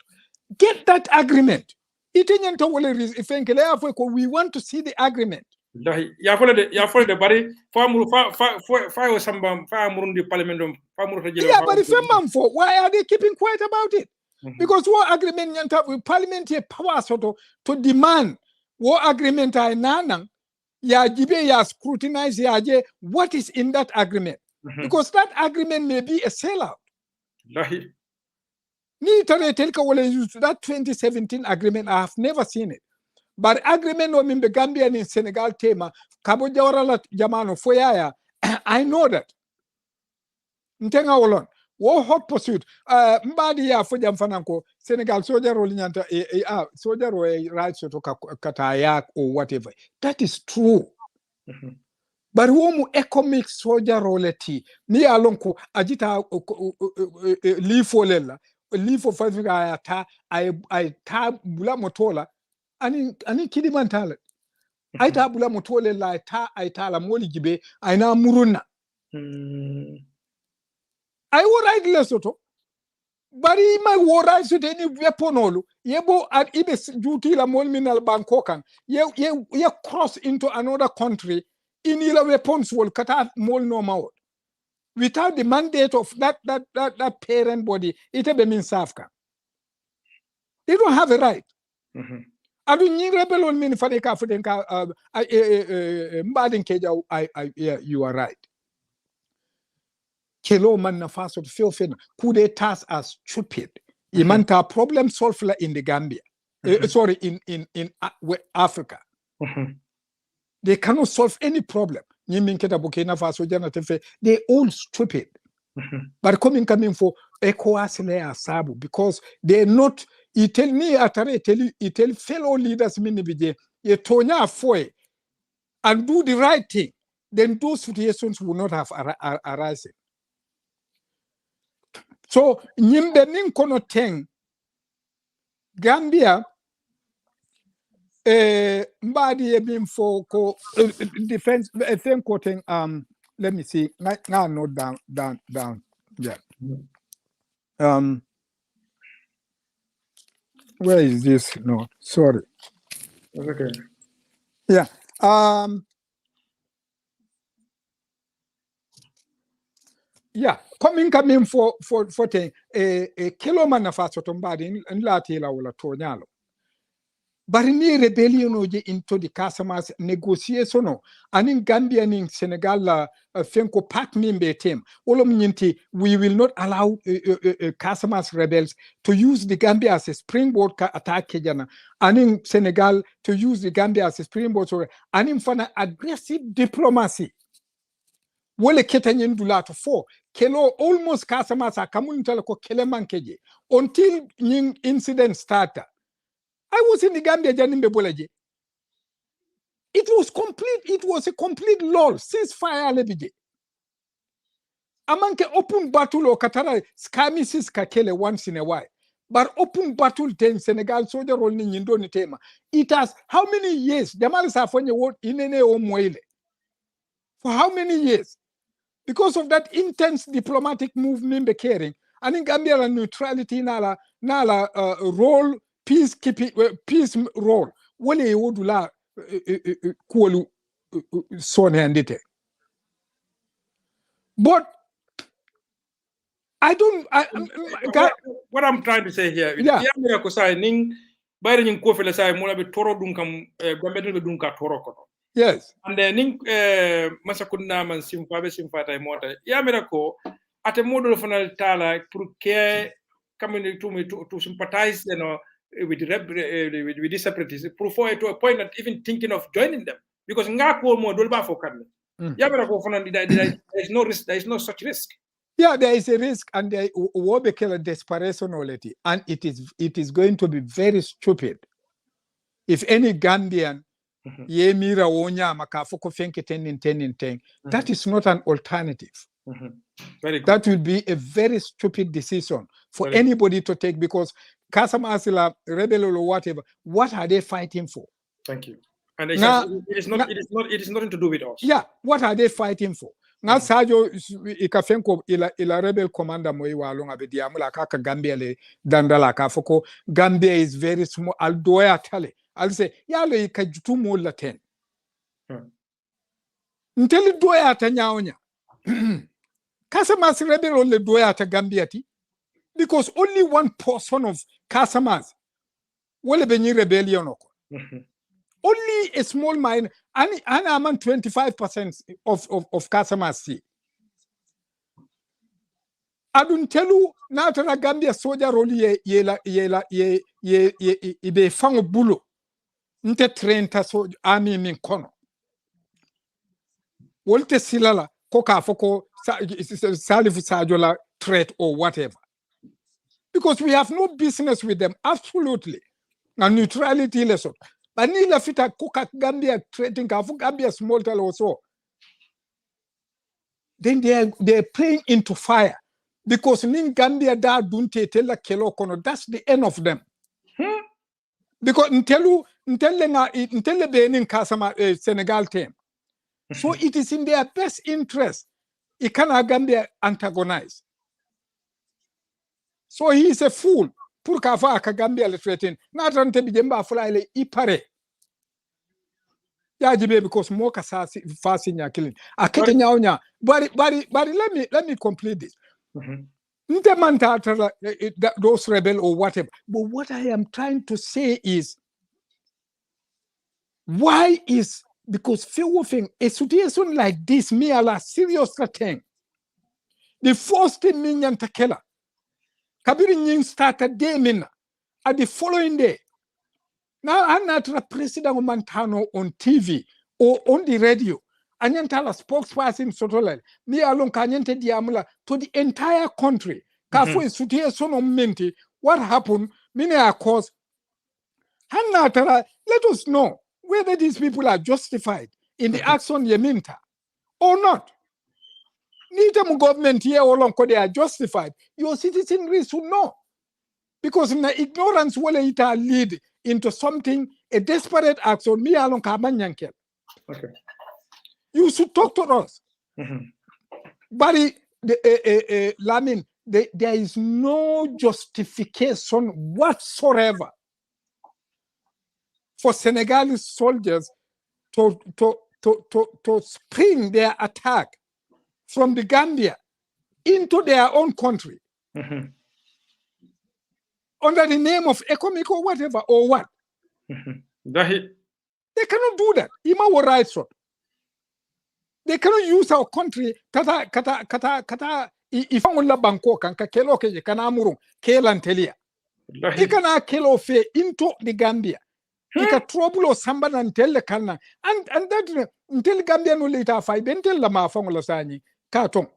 Get that agreement. Itenyanta wale ifenkele afwe ko we want to see the agreement. Ya follow the bari fa samba fa murundi parliament fa muru tajelo. Yeah, but if for why are they keeping quiet about it? Because what agreement nyanta with parliament here power to demand what agreement I nanang ya jibe ya scrutinize ya je what is in that agreement. Because that agreement may be a sellout. Ni tare telka wala that 2017 agreement, I have never seen it. But agreement no mimbe Gambia in Senegal tema kabo jawara jamano foyaya I know that. Ntenga wolon wo hot pursuit mbadi ya foja mfananko Senegal soldier role nyanta soldier role right to kataya or whatever. That is true. But womu economic soldier role ti ni alonko ajita lifolela lifo fazika I ta bula motola ani kidimantala ai ta bula motole la ta ai ta la moli gibe ai na muruna ai wo right lesoto bari ma wo right so ni weaponolu yebo at ibe duty la mol minal bankokan ye cross into another country in ila weapons wol kata mol no mawo without the mandate of that parent body it be mean safka. They don't have a right. Adu nyi rebel on min fadeka fudenka mbadin keja yeah, you are right. Kelo man na faso to feel fin coup d'etats are stupid. Imanta problem solve in the Gambia. Sorry, in Africa. They cannot solve any problem. They all stupid. But coming for ECOWAS sabu because they're not. You tell me you tell fellow leaders minibije you tonya foy and do the right thing, then those situations will not have arisen. So nyimbe ninkono teng Gambia mbadi ebim for ko defense thing quoting let me see now note down yeah where is this? No, sorry. Okay. Yeah. Yeah. Coming for a kilo manafaso tombadi in latila wala tonyalo. bari ni rebellion oje into the Casamance negotiation anin Gambia ning Senegal la fenko partner betem olom nyinti we will not allow Casamance rebels to use the Gambia as a springboard attack kejana anin Senegal to use the Gambia as a springboard so anin fana aggressive diplomacy wole ketanyen dulato fo kelo almost Casamance akamunitala ko keleman keje until nying incident started. I was in the Gambia Janimbe Bolaje. It was a complete lull, ceasefire lebije. Amanke open battle or Katara skirmishes kakele once in a while. But open battle ten Senegal soldier rolling in tema. It has how many years? Jamal Safonye word inene o moile. For how many years? Because of that intense diplomatic movement caring, and in Gambia neutrality nala role peacekeeping peace role wale wodula kuolu sone andite. But what I'm trying to say here, yeah, ko say ning bayre nyim ko fele say mo la be toro dun kam gombe be dun ka toro ko. Yes. And then ning masakunda man simfata mota ya mera ko ate modol fanal tala pour que community to sympathize with the separatists to a point that even thinking of joining them because ngako modol ba fokan ya mera ko fanal there is no risk, there is no such risk. Yeah, there is a risk, and there will be a desperation already, and it is going to be very stupid if any Gambian Yemira wonya makafoko fenke ten. That is not an alternative. Very good. That will be a very stupid decision for anybody to take because Casamance rebel or whatever. What are they fighting for? Thank you. And it is nothing to do with us. Yeah, what are they fighting for? Now Sajo ikafenko ila rebel commander moiwa alonga bediamula kaka Gambia le dandala kafoko. Gambia is very small. Aldoya tale. I'll say, yalo ikajutumu la 10. Nteli doya ata nyaonya. Casamance rebel only doya ata Gambia ti. Because only one person of Casamance wale benyi rebellion oko. Only a small mine, and I'm on 25% of Casamance. I don't tell you, now that Gambia soldier only ye ibe fango bulo. Nte trenta so army min kono. Wolte silala koka foko salifu sajola threat or whatever. Because we have no business with them, absolutely. And neutrality lesson. But nila fita koka Gambia threatening kafu Gambia small tell also. Then they are playing into fire. Because ning Gambia da dunte tella kelo kono, that's the end of them. Because ntele benin Kasama Senegal team. So it is in their best interest. It can Gambia antagonize. So he is a fool. Pour kafa Gambia le threaten. Not rante bijemba fula ile ipare. Ya jibe because moka fasi nya killing. Akete nyaonya. But let me complete this. Those rebel or whatever. But what I am trying to say is, why is because few thing a situation like this me a la serious thing. The first thing minyan takela. Kabiri nying started day minna. At the following day. Now I'm not a president of Montano on TV or on the radio. Anyantala spokesperson sotolel. Me alone kanyente diamula to the entire country. Kafu is situation of menti. What happened? Many are cause. Let us know whether these people are justified in the action Yeminta or not. Neither government here or long they are justified. Your citizenry should know. Because in the ignorance will it lead into something, a desperate action. Me along Kabanyankel. Okay. You should talk to us. But Lamin, there is no justification whatsoever for Senegalese soldiers to spring their attack from the Gambia into their own country under the name of economic or whatever or what. They cannot do that. Ima wa rights. They cannot use our country kata ifangulla banko kan ka kelo ke kana amuru kelan telia. Ikana kelo fe into the Gambia. Ika trouble samba na ntelle kana and that until Gambia no later fight until la mafangula sani katong.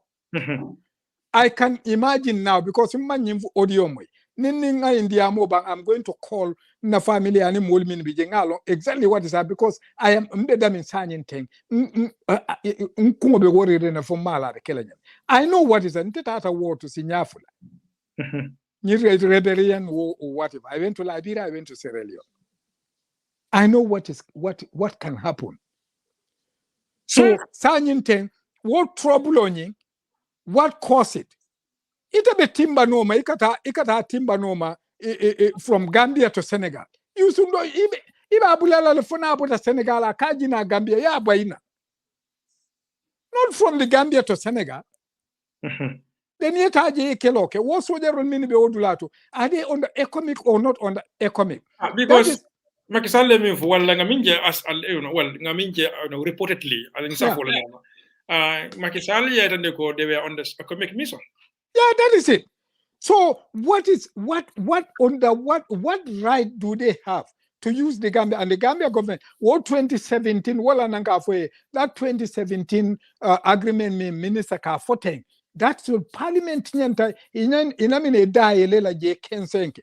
I can imagine now because man audio mo ninga India mo bang I'm going to call na family ani mulmin bijengalo exactly what is that because I am mbeda min sanyin thing nkungo be worry na from mala de kelanya. I know what is that tata war to sinyafula. Ni rebellion or whatever. I went to Liberia, I went to Sierra Leone. I know what can happen. So sanyin thing what trouble on you, what caused it? Ita be timba noma, ikata timba noma from Gambia to Senegal. You should know iba abulala lefona abuta Senegal akaji na Gambia ya abaina. Not from the Gambia to Senegal. Then yet aje keloke. What soldier mini be odulato? Are they on the economic or not on the economic? Because makisale mi wala ngaminje as well ngaminje reportedly makisale ya tande ko they were on the economic mission. Yeah, that is it. So what right do they have to use the Gambia and the Gambia government? What 2017 wala nanga for that 2017 agreement me minister ka foten that's the parliament nyanta inamine da elela je kensenke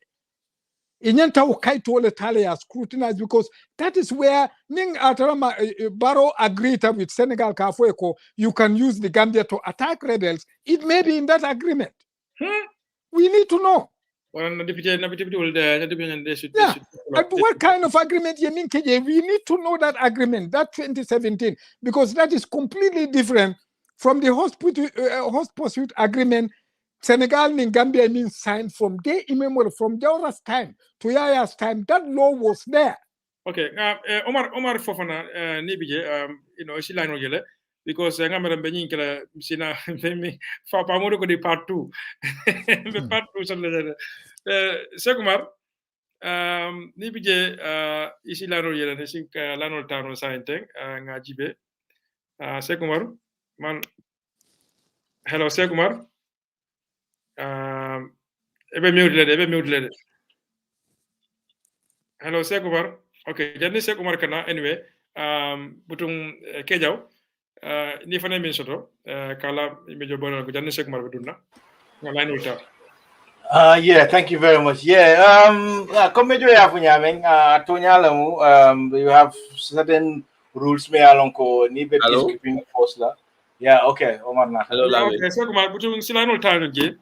inyanta ukaito wala tale ya scrutinize because that is where ning atarama Barrow agreed with Senegal ka for you can use the Gambia to attack rebels. It may be in that agreement. We need to know. Yeah. What kind of agreement you mean? We need to know that agreement, that 2017, because that is completely different from the host pursuit agreement Senegal and Gambia means signed from day immemorial, from Jawara's time to Yaya's time. That law was there. Okay. Omar Fofana nibije she line ogele because ngamara benyin kala sina femi fa pa mo ko di part 2 the part 2 so Sekumar nibije isi line ogele ne sink lanol tano sainte ngajibe Sekumar man hello Sekumar ebe mute. Hello Sekumar. Okay, jadi Sekumar kana anyway butung kejaw ni fana min soto kala mejo bonal ko jadi Sekumar beduna ngalain ulta. Yeah, thank you very much. Yeah, comme mejo ya punya men atonya lamu you have certain rules me along ko ni be peacekeeping force la. Yeah, okay, Omar na. Hello Lamin. Okay, Sekumar butung silanul tanu je.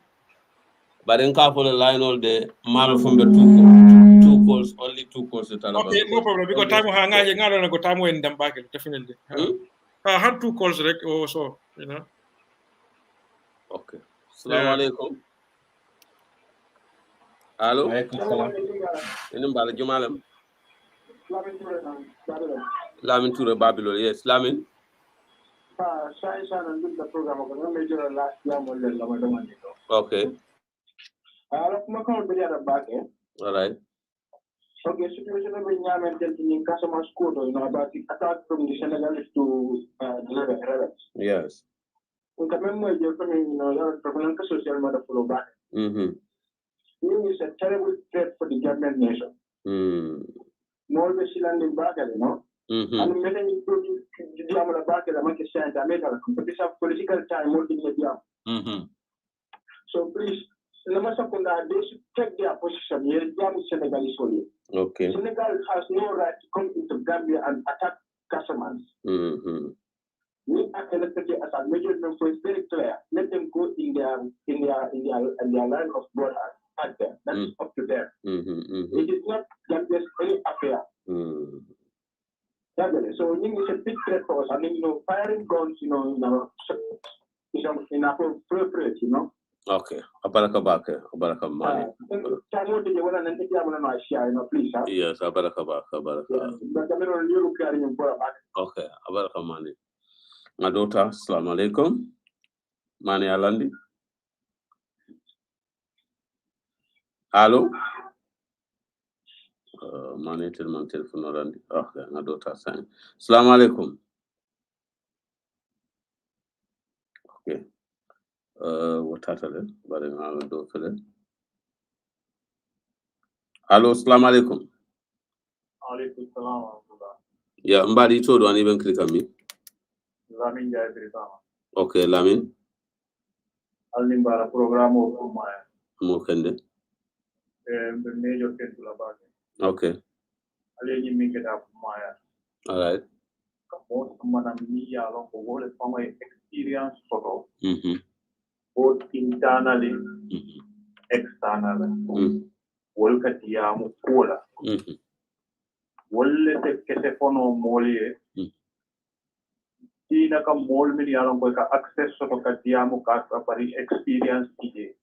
But in Kapola line all day, Malo from the two calls, only 2 calls. Okay, no problem. Because time hanga ngalo na ko time in them back definitely. I had 2 calls like also, you know. Okay. Assalamu alaikum. Hello. Ini mbala jumalem. Lamin Toure Babylon. Yes, Lamin. Okay. All right. Okay, situation of in Casamance Court, about the attack from the Senegalese to the rebels. Yes. You're from social matter follow back. It's a terrible threat for the Gambian nation. More the Shilanding back, and many the Amala back at America, but it's a political time more than the So please, they should take their position. Okay. Senegal has no right to come into Gambia and attack Casamance. We are elected as a major member. It's very clear. Let them go in their line of border at them. That's up to them. It is not Gambia's any affair. So it's a big threat for us. I mean, firing guns, is inappropriate, Okay. Abaraka mani. Yes, abaraka. Okay, abaraka mani. My daughter, assalamu alaikum. Mani Alandi. Hello. Manager man telephone orandi. Okay, nga dota sign. Assalamu alaikum. Okay. Watata le bare nga do fele. Allo, assalamu alaikum. Alaikum salam wa rahmatullah. Ya mbadi to do ani ben klika mi. Lamin jay Britama. Okay, Lamin. Alni bara programme o ko maya. Mo kende. The major kentula bage. Okay. Ale ni mi keda maya. All right. Kamo mana mi ya long ko wole fama experience photo. Both internally, externally. Wol katiya mu kola. Wolle te kete fono moliye. Tina ka mol min yaron ko ka access to katiya mu ka pari experience tije.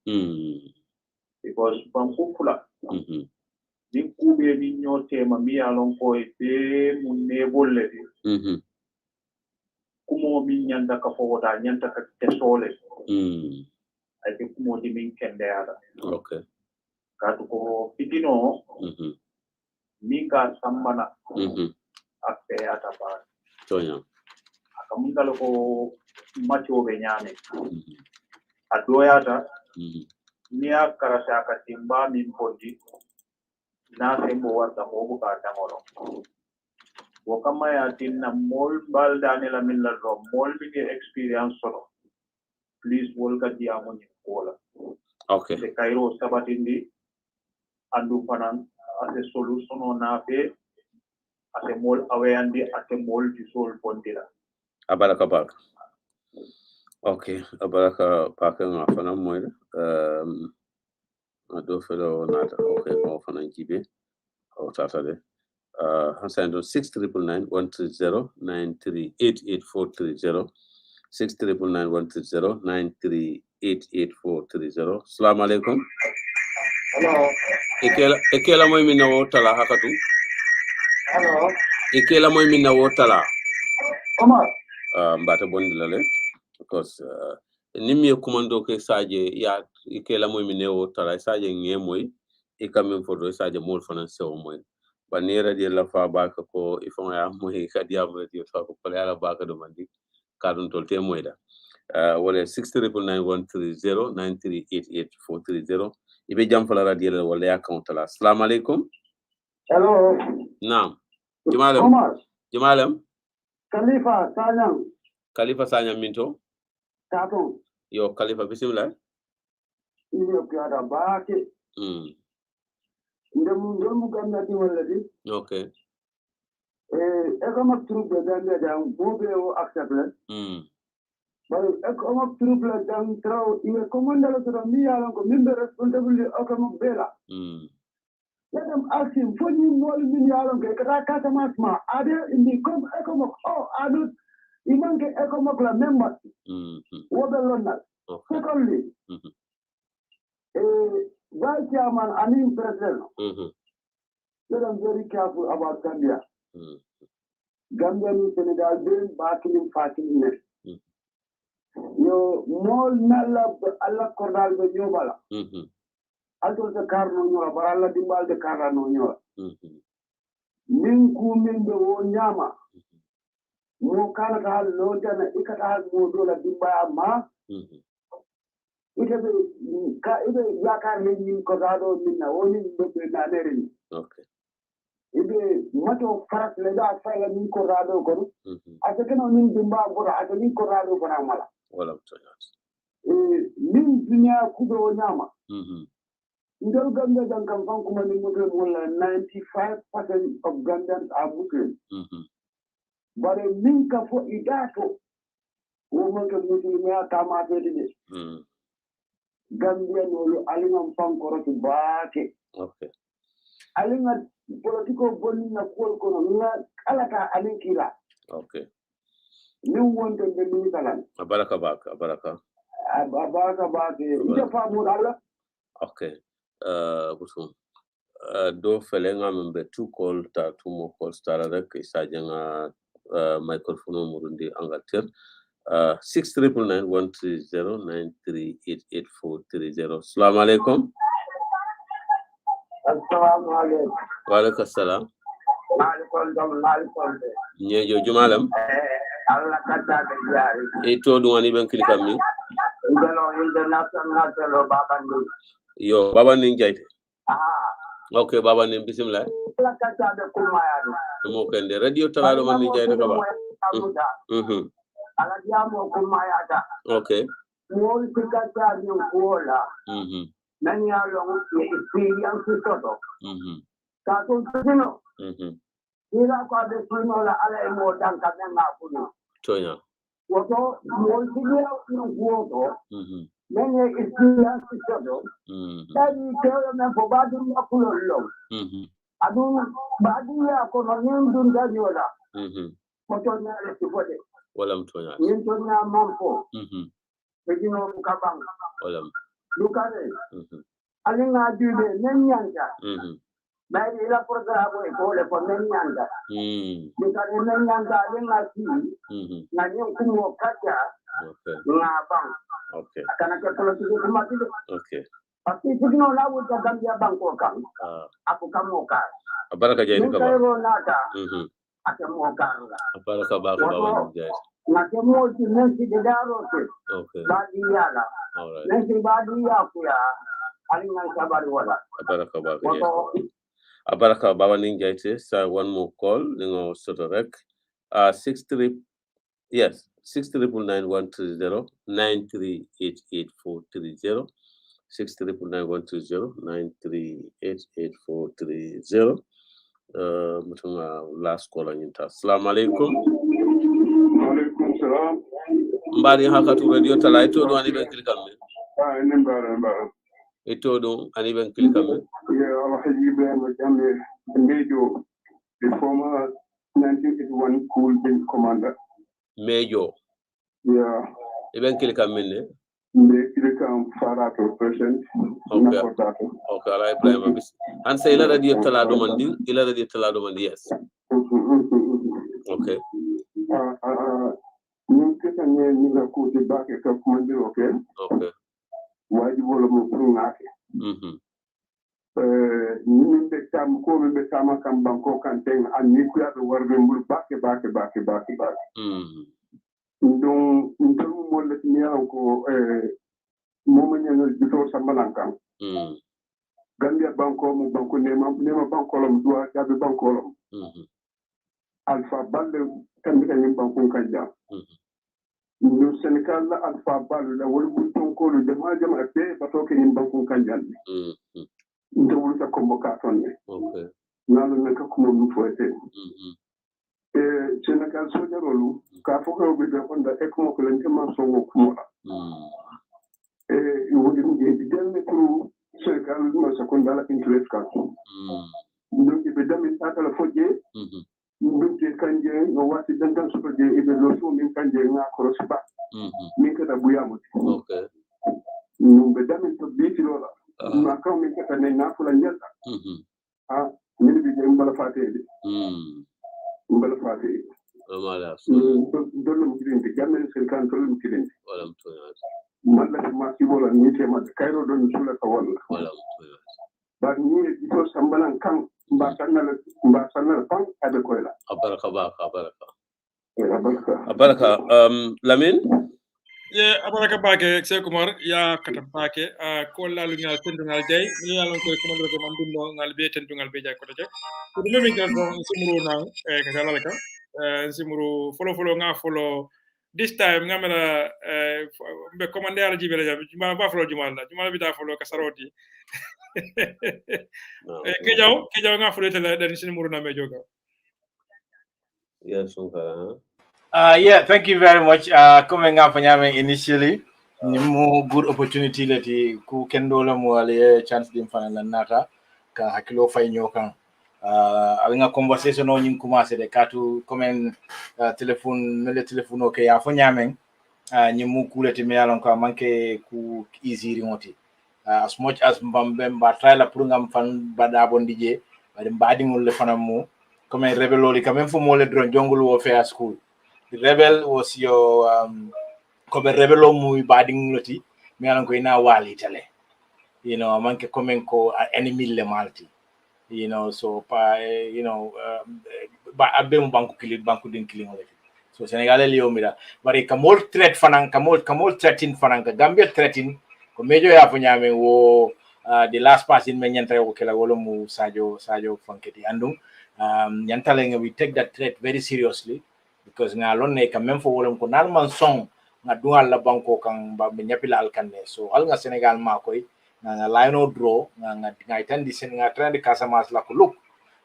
Because from kufula. Ni kube ni nyote ma mi yaron ko be mu ne bolle. Kumo min nyanda ka foda nyanda ka tesole. I think kumo di min kende ada. Okay. Katu ko pitino. Mika sambana akte atapa tonya akamundalo ko macho benyane adoyata niya karasa katimba min podi na sembo warta ko buka tamoro wakama ya tinna mol baldane la min la ro mol bi experience solo please wolka diamo ni kola okay de kairo sabatindi andu fanan ate solution on ape ate mol awayandi ate mol disol pontira abaraka bak okay abaraka paka nga fana moy do felo nata okay mo fana jibe o tata de hansando 6991309388430 6991309388430 assalamu alaikum. Hello. Ekela moy minna wotala hakatu. Hello. Ekela moy minna wotala. Omar. Mbata bondilale because nimi commando ke saje ya ekela moy minna wotala saje ngemoy e kamen fodo saje mol finance o moy banera di la fa baka ko ifon ya moy kadiya mo di fa ko ala baka do mandi kadon tolte moy da wala 6991309388430 ibe jam fala radio wala ya countala. Assalamu alaikum. Hello. Naam. Jumalem. Omar. Jumalem. Khalifa Sanyang minto. Tato. Yo Khalifa bismillah. Iyo kiada baake. Ndemu gamna di wala di. Okay. Ekoma trouble gamna jam bobe o accepte. But ekoma trouble jam traw iwe komandalo to mi yalan ko mimbe responsibility okoma bela. Let them ask him for you more min yalan ko kata kata masma ade indi kom ekoma oh adu imanke ekoma kla member. Wobe lonna. Secondly, Vice Chairman Amin President, let them very careful about Gambia. Gambia and Senegal being backing in fighting net. Yo mol nalla alla kordal be nyobala. Alto se karno nyola baralla dimbal de karano nyola. Min ku min be wo nyama. Mo kala ka lo jana ikata mo dola dimba ma. Ite yakar min kordado minna woni be na nerin. Okay. Ibe mato faras le da fayla min kordado ko. Ate keno min dimba bora ate min kordado ko na mala. Wala toyat. Min dunya kudo nyama. Ndol Gambia dan kam fan kuma ni Muslim wala 95% of Gambians are Muslim. But min ka fo idato wo man ka Muslim ya kama tede. Gambia no alingam fan ko to baake. Okay. Alinga politiko bonni na kol kono na alaka alinkila. Okay. Ni wonde be ni talan. Baraka bak, baraka. Baraka bak. Ida fa mo dalla. Okay. Butum. Do fele ngam be two more calls tara rek isajanga microphone murundi Angleterre. 6991309388430. Assalamu alaikum. Assalamualaikum. Waalaikumsalam. Maaleykum. Nyejo jumalam. Allah kata jari. Ito duwani ben kilikam mi. Ngelo international telo babandi. Yo babandi jayte. Ah. Okay babandi bismillah. Allah kata de kumayani. Mo kende radio talado man ni jayte ka ba. Ala diamo kumayada. Okay. Mo tikata ni kuola. Nani along experience todo. Kato kino. Ila kwa de kuno la ala mo dan kamena kuno. Tonya. Woto mo tigia no kuoto. Nani experience todo. Dadi kero na bobadu na kulo lo. Adu badi ya kono nyundu ndanyola. Moto na le sifode. Wala mtonya. Nyundu na mampo. Pejino mukabang. Wala. Lukare. Alinga jude nenyanga. Bayi ila programo ikole kwa nenyanga. Lukare nenyanga alinga si. Na nyungu kaja. Okay. Ngabang. Okay. Akana kwa politiki kumatido. Okay. Pasti signo la wuta gambia banko kan. Aku kamoka. Baraka jayde ka ba. Nkairo nata. Akamoka. Baraka ba ka ba jayde. Na kemo ti nensi de darote. Okay. Badi yala. All right. Nensi badi yakuya. Alinga sabari wala. Baraka ba ka jayde. Baraka baba ning jayte sa one more call ngo soto rek 63 yes 6399130 9388430 6399130 9388430 mutunga last call anyinta. Assalamu alaikum. Alaikum salam. Mbari hakatu radio tala ito do ani ben klikam me. Ni mbara. Ito do ani ben klikam me. Yeah, Alhaji Ibrahim Jammeh, Major, the former 1981 school base commander. Major. Yeah. Even klikam me ne. The Kilikam Farato present. Okay. Okay, alright, Ibrahim. And say ila radio tala do mandi, yes. Okay. Nimketa nila kuti bake ka kumandi okay. Okay. Wajibu mo prungake. Nimbe tam ko be tama kam banko kan ten an ni ku ya do warbe mbul bake. Donc ndum mo le ni ko momo ñanal dito sambalankan. Gambia banko mo banko nema banko lam do jabe banko lam. Alpha balle tambi tan banko kan ja. Nous Sénégal la alpha balle la wol bu ton ko lu jama te bato ke ni banko kan ja. Ndewul ta convocation ne. Okay. Nalo naka kuma mu foete. Sénégal so jarolu ka foko be on da ekmo ko len ma so ngo kuma. Wodi ngi delne pour Sénégal ma seconda la interest ka. Donc be dami ta la foje. Ndum ke kanje no wati dandan so je ibe lo so min kanje nga ko ba. Min ka da buyamu. Okay. Be dami to bi ti lola. Ma kaw min ka ne na fula nyata. Min bi je mbala faté. Mbala faté. Wala. Dolum kilindi gamen sen kan dolum kilindi. Wala mtoya. Malla ma si bola ni te ma kayro don sula ka wala. Wala mtoya. Ba ni ko sambalan kan mba sanal pan ade koyla. Abaraka. Lamin? Yeah, abaraka bake se kumar ya kata bake ko lalu ngal tendungal jay ni yalon ko komando ko man dum ngal be tendungal be jay ko taje ko dum mi gal don simuru na ka kala ka simuru follow nga follow this time ngamela be commander ala jibela jam ma ba follow jumala bi da follow ka saroti ke jaw nga follow tele den simuru na me joga. Yes, yeah, thank you very much. Coming up initially, more good opportunity that ku kendola mo ale chance dim fanala nata ka hakilo fay nyokan. Alinga conversation on nyim commencer de katu comme téléphone mele téléphone okay ya fo nyamen nyimu kulete me yalon ko manke ku easy remote. As much as mbamba try la pour ngam fan bada bondije bade mbadi ngol le fanamu comme rebeloli quand même fo mo le drone jungle warfare school. The rebel was your comme rebelo muy bading loti me alan ko ina wali tele, you know, manke comme ko enemy le malti so ba abbe mo banku kilit banku din killing already. So Senegal liyo mira bari kamol threat fanan kamol threatin fanan ka Gambia threatin ko mejo ya punya me wo the last person men nyanta ko kala wolo mu Sadio Fanketi andum nyantale we take that threat very seriously because nga lon ne kam même fo wolom ko nalman song nga dual la banko kan ba be nyapila alkanne so al nga Senegal ma koy nga line draw nga tan di sen nga trend Casamance la ko look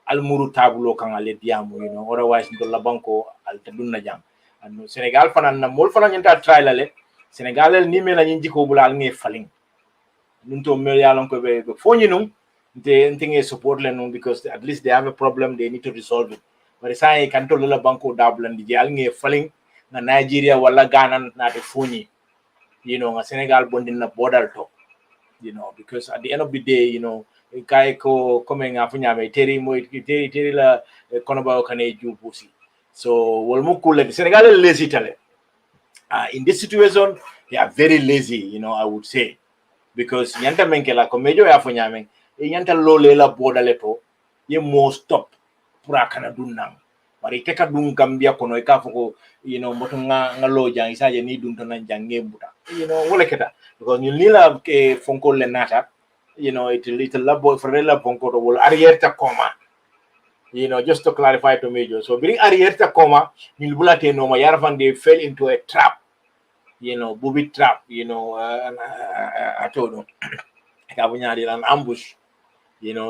al muru tabulo kan ale diamu otherwise do la banko al tadunna jam and Senegal fanan na mol fanan nyanta try la le Senegal ni me la nyinji ko bulal nge faling nunto me yalon ko be foni num they think support le num because at least they have a problem they need to resolve it but sai kan to la banko dablan di al nge faling na Nigeria wala Ghana na te foni nga Senegal bondin na border to because at the end of the day kai ko comme nga fu nyame teri la kono ba kane ju pusi so wol mu kule Senegal lazy tale in this situation they are very lazy I would say because nyanta menkela ko mejo ya fu nyame nyanta lole la bodale to ye mo stop pura kana dunna bari teka dun Gambia kono ka fuko moto nga lo jang isaje ni dun to nan jange buta wala keta because you nila ke fonko le nata it labo for la fonko to wol arrière ta coma just to clarify to major so bring arrière ta coma nil bulate no ma yarfan they fell into a trap booby trap atono an ambush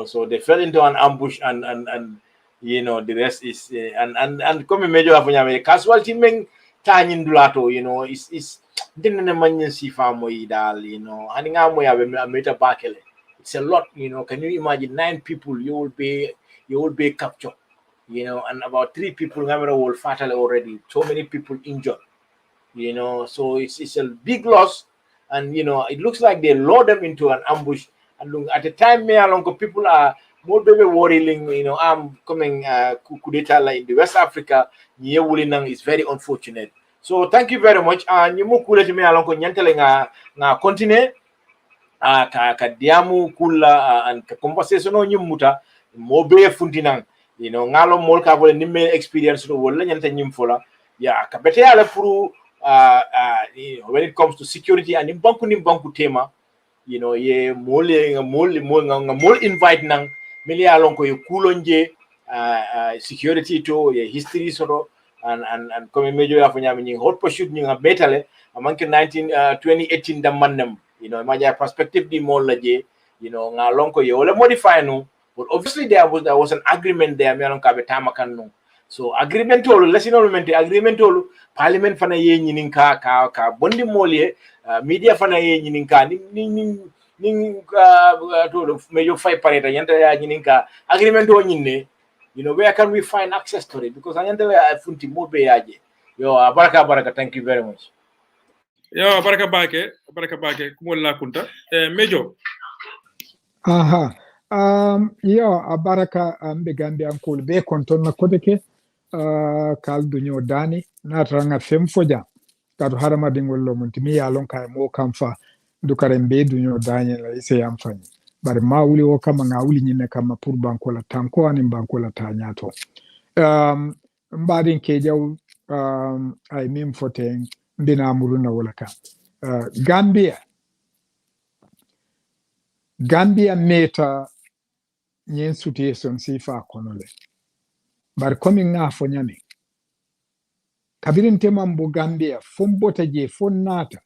so they fell into an ambush and the rest is and come major afunyame casualty men tanyin dulato is dinne manyen sifa moy dal hani nga moy abe meta bakele it's a lot can you imagine 9 people you will be captured and about 3 people will fatal already so many people injured so it's a big loss and it looks like they load them into an ambush and at the time me along people are more baby worrying I'm coming coup d'etat like in the West Africa is very unfortunate so thank you very much and you kuleti me along ko nyantele nga continue ka diamu kula and ka conversation no nyumuta mo be funtinang ngalo mol ka vole nimme experience do wala nyanta nyimfola ka bete ala pour when it comes to security and in banku tema ye mol invite nang mili alon ko kulonje security to ye history soro and comme mejo ya fanya ni hot pursuit ni betale amanke 2018 dam mannam maja perspective di mol laje ngalon ko ye wala modify no but obviously there was an agreement there me alon ka be tamakan no so agreement tolu lesinolmente agreement tolu parliament fana ye nyinin ka bondi molye media fana ye nyinin ka ni to mejo fay pareta yanta ya nyinin ka agreement o nyinne where can we find access to it because anyanta ya funti mobe yaje yo baraka thank you very much yo baraka bake kumola kunta mejo aha yo baraka ambe Gambia ankol be konton na kodeke kal dunyo dani na tranga fem foja kadu harama dingol lo muntimi ya lon kay mo kamfa dukare mbe dunyo dani la ise yamfani bari ma wuli o kama nga wuli nyine kama pour bankola tanko ani bankola tanyato mbadin ke jaw ay mim foten mbina muruna wala ka Gambia meta nyen situation sifa konole bar komi nga fo nyame kabirin temambo Gambia fombota je fonnata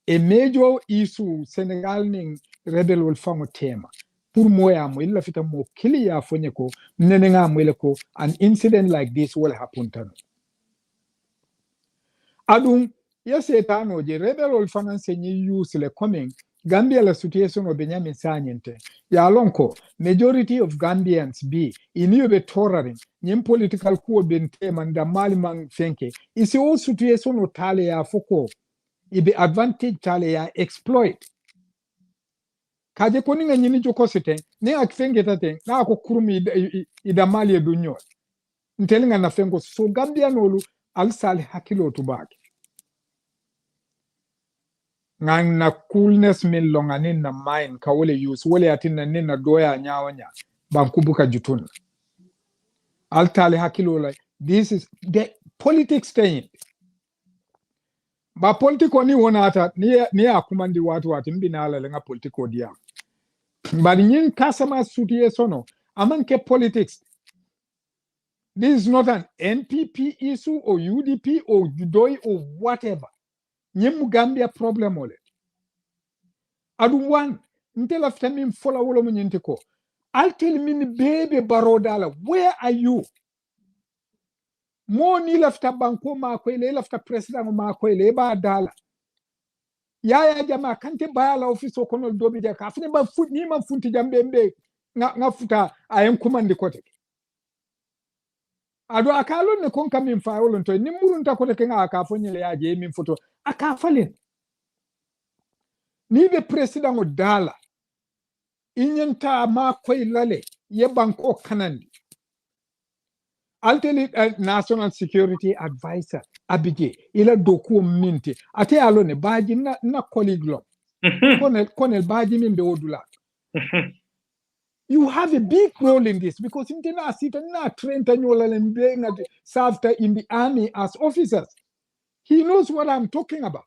e mejo isu Senegal ning rebel wol fango tema pour moya mo illa fita mo kiliya fonye ko nene nga mo ko an incident like this will happen tan adum yese tano je rebel wol fango senyi use le coming Gambia la situation o Benjamin Sanyente ya lonko majority of Gambians be iniyo be toraring nyem political ko bente manda mali man fenke isi o situation o tale ya foko ibe advantage tale ya exploit kaje ko ninga nyini joko sete ne akfenge tate na ko kurumi ida mali e dunyo ntelinga na fengo so Gambia nolu al sali hakilo tubaki ngang na coolness min longa nin na mind ka wole use wole atin na nin na doya nyawanya banku buka jutun altali hakilo la this is the politics thing ba politiko ni wonata ni akumandi watu mbinala lenga politiko dia bari nyin kasama sutiye sono amanke politics. This is not an NPP issue or UDP or Judoi or whatever. Nyemu Gambia problem ole. Adu one, until after me follow wolo munyintiko. I'll tell me baby barodala, where are you? Mo ni lafta banko makwele, lafta president makwele ba dala. Yaya jama kante bala office okono dobi jaka. Afine ba foot ni man funti jambembe nga futa ayem kumandi kote. Ado akalo ne konka min fa wolonto ni murunta ko te nga aka fonyele ya je min foto aka falen ni be president o dala inyenta ma koy lale ye banko kanandi alteli national security advisor abige ila doku minti ate alo ne baji na colleague lo konel baji min be odula. You have a big role in this because in the served in the army as officers. He knows what I'm talking about.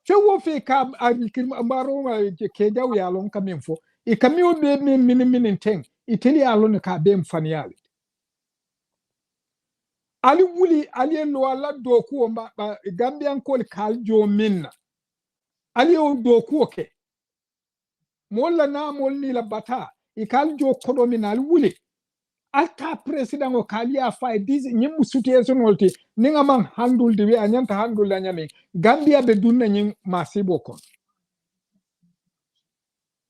So if come keja we along coming for it can be meaning thing. Italy alone ka be mfaniali. Ali wuli ali no ala doku Gambian call Kaljo Minna. Ali o doku okay. Mola na molni la bata ikal jo kodominal wuli alta president o kalia fa this nyim situation wolti ninga man handle de we anyanta handle la nyame Gambia be dunna nyim masibo kon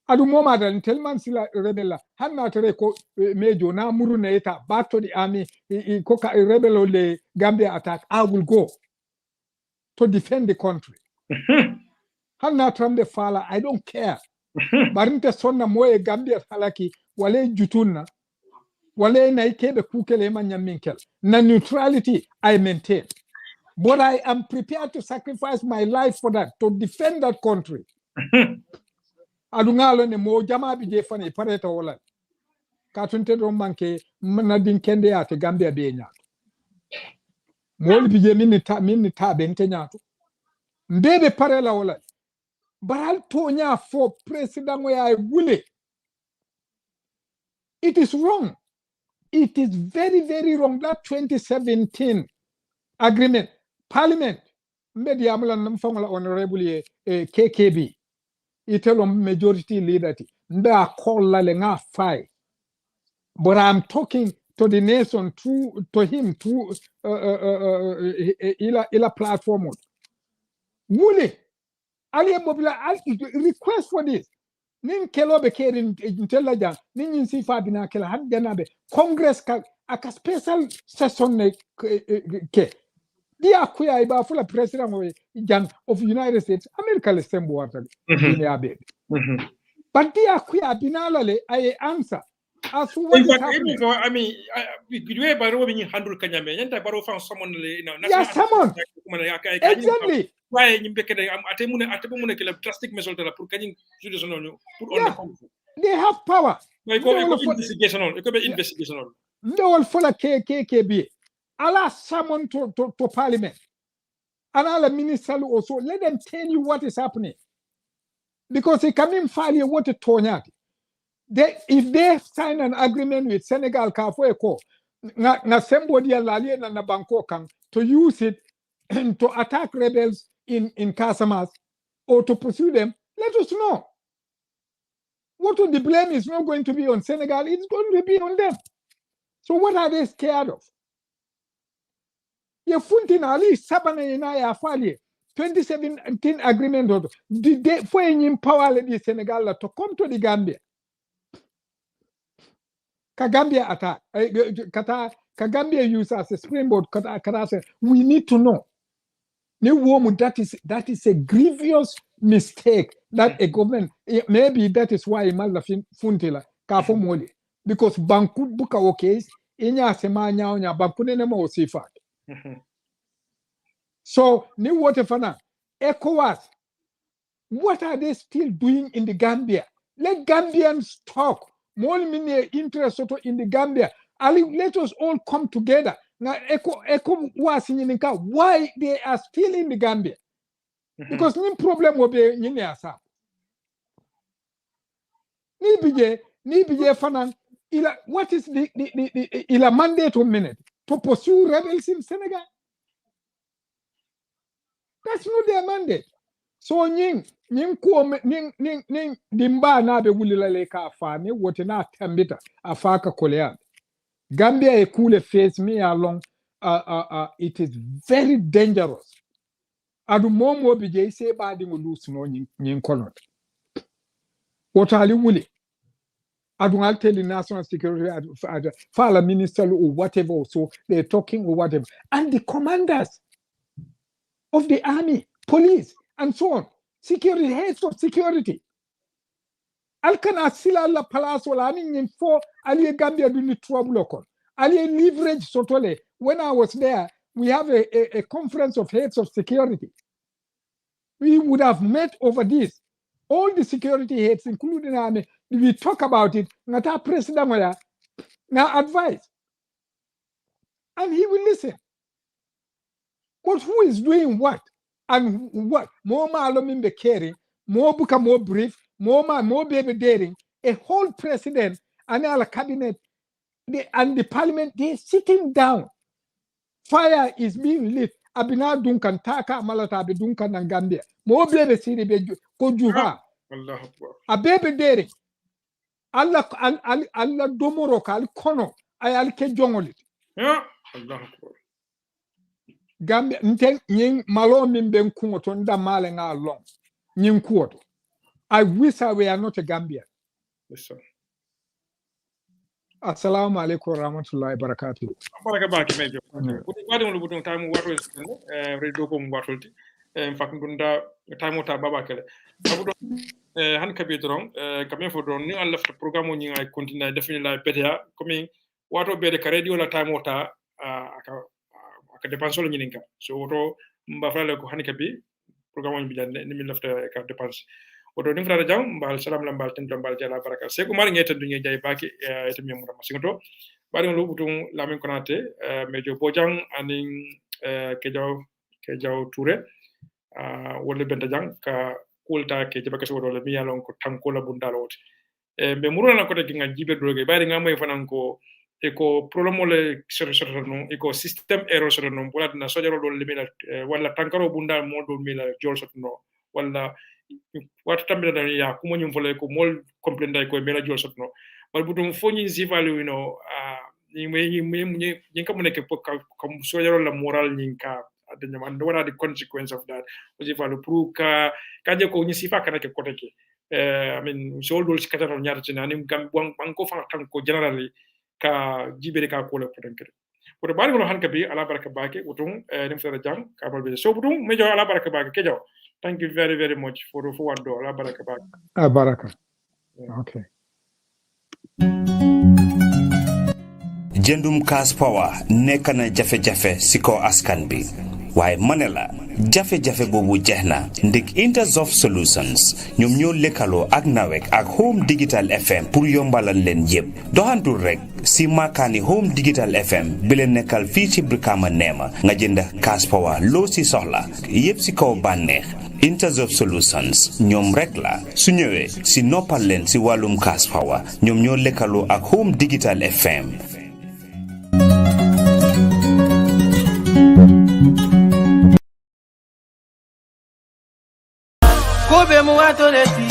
adu moma dan telman sila rebella hanna tere ko mejo na muru na eta back to the army ko ka rebel le Gambia attack I will go to defend the country hanna tram de fala I don't care. Barinte sonna moye Gambia halaki wale jutunna wale na ikebe kukele manyaminkel na neutrality I maintain but I am prepared to sacrifice my life for that to defend that country. Adungalo ne mo jama bi je fane pareta wala ka tunte do manke na din kende ya te Gambia be nya mo bi je minni ta be ntenya to mbebe parela wala. Baral tonya for president where wule. It is wrong. It is very, very wrong. That 2017 agreement, Parliament, mbedi amula namfangala honorable KKB, itelo majority leader mbe a call la lenga fai. But I'm talking to the nation to him through ila platform. Wule. Ali mobila request for this. Nin kelo be kerin intelaja nin si fa bina kela han janabe Congress ka aka special session ne ke dia kuya iba fula president of United States America le sembo wata ni abe. But dia kuya binala le ay answer as what is happening. I mean we baro be handle kanyame yenta baro fan someone le yeah someone exactly. Why you make it? Plastic measure pour pour on the country. They have power. Investigation on. It could be investigation on. No one follow KKB. Allah summon to Parliament. And Allah minister also let them tell you what is happening. Because they come in file what a tonyat. If they sign an agreement with Senegal Kafweko, na somebody alien na banko kang to use it to attack rebels in Casamas or to pursue them, let us know. What the blame is not going to be on Senegal, it's going to be on them. So what are they scared of? Ye funtina ali sabana ina ya fali 2017 agreement they for empower the Senegal to come to the Gambia. Kagambia attack. Kagambia use as a springboard. We need to know. That is a grievous mistake that a government, maybe that is why Malda Funtila Kafomoli, because Banku Buka case inya semanya onya Banku nema osifat. So ni what if ECOWAS, what are they still doing in the Gambia? Let Gambians talk. more mini interest in the Gambia. Let us all come together. Now, why they are still in the Gambia? Because no problem will be in there. What is the mandate of minute to pursue rebels in Senegal? That's not their mandate. So dimba na be wulila leka afane wote na tambita afaka kolea. Gambia e cool face me along. It is very dangerous. Adu momo bije say badi mo lose no nyin kolon. What are you willing? I don't tell the national security file minister or whatever, so they're talking or whatever. And the commanders of the army, police, and so on, security, heads of security. Alkana sila la palace wala in for Ali Gambia do ni trouble. Ali leverage sotole. When I was there, we have a conference of heads of security. We would have met over this. All the security heads, including the army, we talk about it. Nata president now advise, and he will listen. But who is doing what and what? More malum be caring, more buka more brief, more baby daring. A whole president and our cabinet, and the parliament, they're sitting down. Fire is being lit. Abina Duncan Taka Malata be Duncan and Gambia. More baby city be Kojuha. A baby daring. Allah domoro kal kono ayal ke jongolit. Gambia nten nying malo min ben kungoto nda male nga long. Nying kuoto. I wish we are not a Gambian. Yes, sir. Assalamu alaikum warahmatullahi wabarakatuh. Barakabaki mejo. Wadi mo lubuton time wato redo ko watolti. Fakundunda time wata babakele. Abudo han kabi dron kamen fo dron ni an lafta programme ni ay continue defini la PTA comme wato be de radio la time wata aka dépense lo nyininka so woto mba fala ko han kabi programme bi jande ni mi lafta ka dépense woto ni fara jam mbal salam la mbal tan mbal jala baraka se ko mari ngeta dunya jay baki etam yam ram singoto bari lo butung lamin konate mejo bojang aning kejaw touré wala benta jang ka kulta ke jaba kaso wala mi yalon ko tanko la bundalot be muruna ko de nga jibe droge bari nga moy fanan ko e ko problème le sere non e ko système error sere non wala na sojaro do limina wala tankaro bundal mo do mila jol sot no wala wat tambe da ya ko mo nyum fole ko mol comprendre ko mela jol sot no wal budum foni zivalu ni kam nek ko comme sojaro la moral ninka and what are the consequences of that? Because if I look kaje ko ni sifa kana ke koteke. I mean, so all those kata no nyar china nim gam banko fa tanko generally ka jibere ka ko le potenke. But bari ko han kabi ala baraka bake utung nim sara jang ka balbe. So utung mejo ala baraka bake kejo. Thank you very very much for what do ala baraka bake. Baraka. Okay. Jëndum Cash Power nekk na jafe-jafe si ko askan bi waaye manela jafe-jafe boobu jeexna ndik Intersoft Solutions ñoom ñoo lekkaloo ak Nawek ak Home Digital FM pour yombalal leen yépp doxantul rek si makaani Home Digital FM bi leen nekkal fii ci Brikama Neema nga jënd Cash Power loo si soxla yépp si kaw bànneex Intersoft Solutions ñoom rek la su ñëwee si noppal leen si wàllum Cash Power ñoom ñoo lekkaloo ak Home Digital FM Kobe muatoleti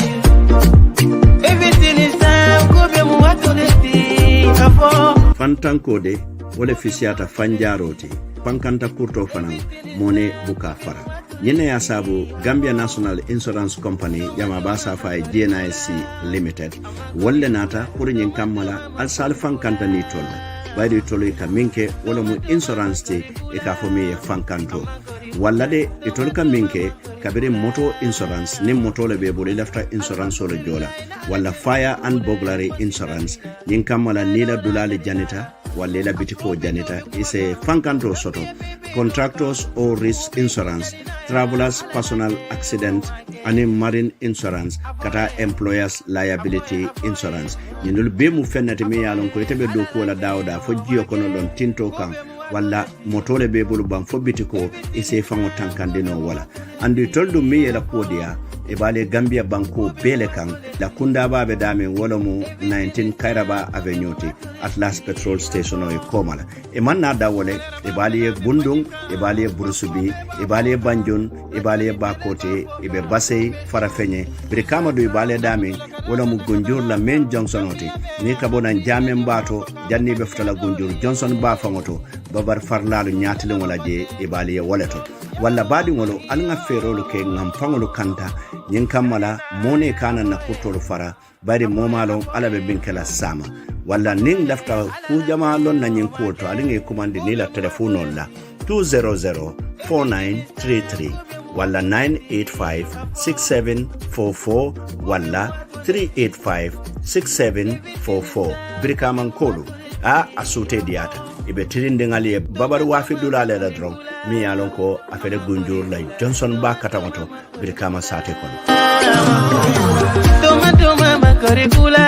everything is time kobe muatoleti afo fantankode wala fisiata fanjaroti pankanta kurto fanan mone buka fara nyene ya sabu Gambia National Insurance Company yama basa fa GNIC Limited wala nata pour nyin kamala al sal fankanta ni tol baydi tolo ka minke wala mu insurance te e ka fomi fankanto walla de e tol ka minke kabere moto insurance ni moto le be bole lafta insurance o le jola walla fire and burglary insurance nyin kamala ni la dulale janita walla la bitiko janita ise fankanto soto contractors or risk insurance, travelers personal accident, and marine insurance, kata employers liability insurance. Ninul be mu fennati me yalon ko itebe do ko la dawda fo jiyo kono lon tinto kan walla motole be bulu bam fo bitiko ise fango tankande no wala. Andu toldu me yela kodia e bale Gambia banko bele kan la kunda ba be dame wala mu 19 Kairaba Avenue Atlas Petrol Station o e komala e manna da wole e bale Bundung e bale Burusubi e bale Banjun e bale Bakote e be Basey Farafenye Brikama do e bale dame wala mu Gunjur la main Johnson oti ni kabona jame mbato janni be futala Gunjur Johnson ba fangoto babar farlalu nyaatile wala je e bale woleto walla baadi ngolo alnga ferolo ke ngam fangolo kanta nyin kamala mone kana na kutolo fara bari momalo ala be binkela sama walla ning dafta ku jama lon na nyin koto alinge commande ni la telefono la 2004933 walla 9856744 walla 3856744 Brikaman Kolu a asute diata ibe tirinde ngali babar wafi dulale la dron mi yalon ko afele Gunjur la Johnson ba katamato Brikama sate kon toma makorikula.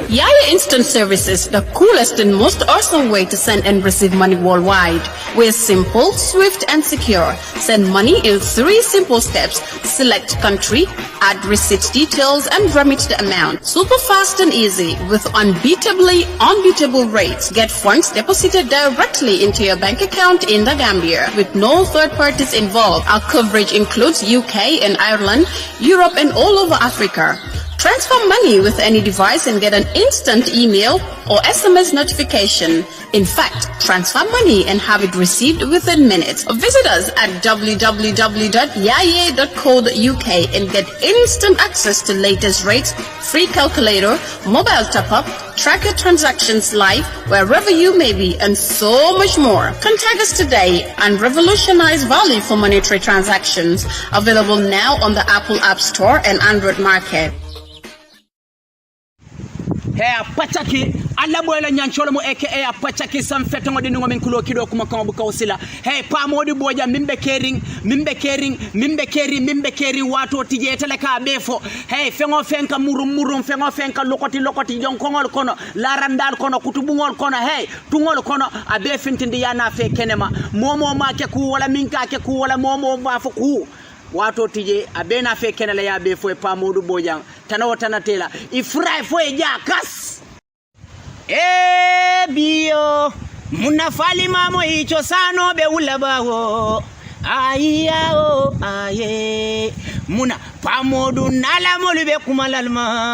Yaya Instant Services, the coolest and most awesome way to send and receive money worldwide. We're simple, swift, and secure. Send money in 3 simple steps. Select country, add receipt details, and remit the amount. Super fast and easy with unbeatable rates. Get funds deposited directly into your bank account in the Gambia with no third parties involved. Our coverage includes UK and Ireland, Europe, and all over Africa. Transfer money with any device and get an instant email or SMS notification. In fact, transfer money and have it received within minutes. Visit us at www.yaye.co.uk and get instant access to latest rates, free calculator, mobile top-up, track your transactions live wherever you may be, and so much more. Contact us today and revolutionize value for monetary transactions. Available now on the Apple App Store and Android Market. Hey, Pachaki, Alabola Nyanchola mo aka Pachaki some fetongo de nuwa minkulo kido kuma kama buka usila. Hey, pa modi boja mimbe kering watu tije teleka befo. Hey, fengo fenka murum fengo fenka lokoti jonkongol kono larandal kono kutubungol kono hey tungol kono abe fintindi yana fe kenema momo make ku wala minka ke ku wala momo bafo ku wato tije abena fe kenela ya be fo pa modu bojang tanawo tanatela ifrai fo e jakas bio munafali mamo hicho sano be ulabawo ayao aye muna pa modu nala molu be kumalalma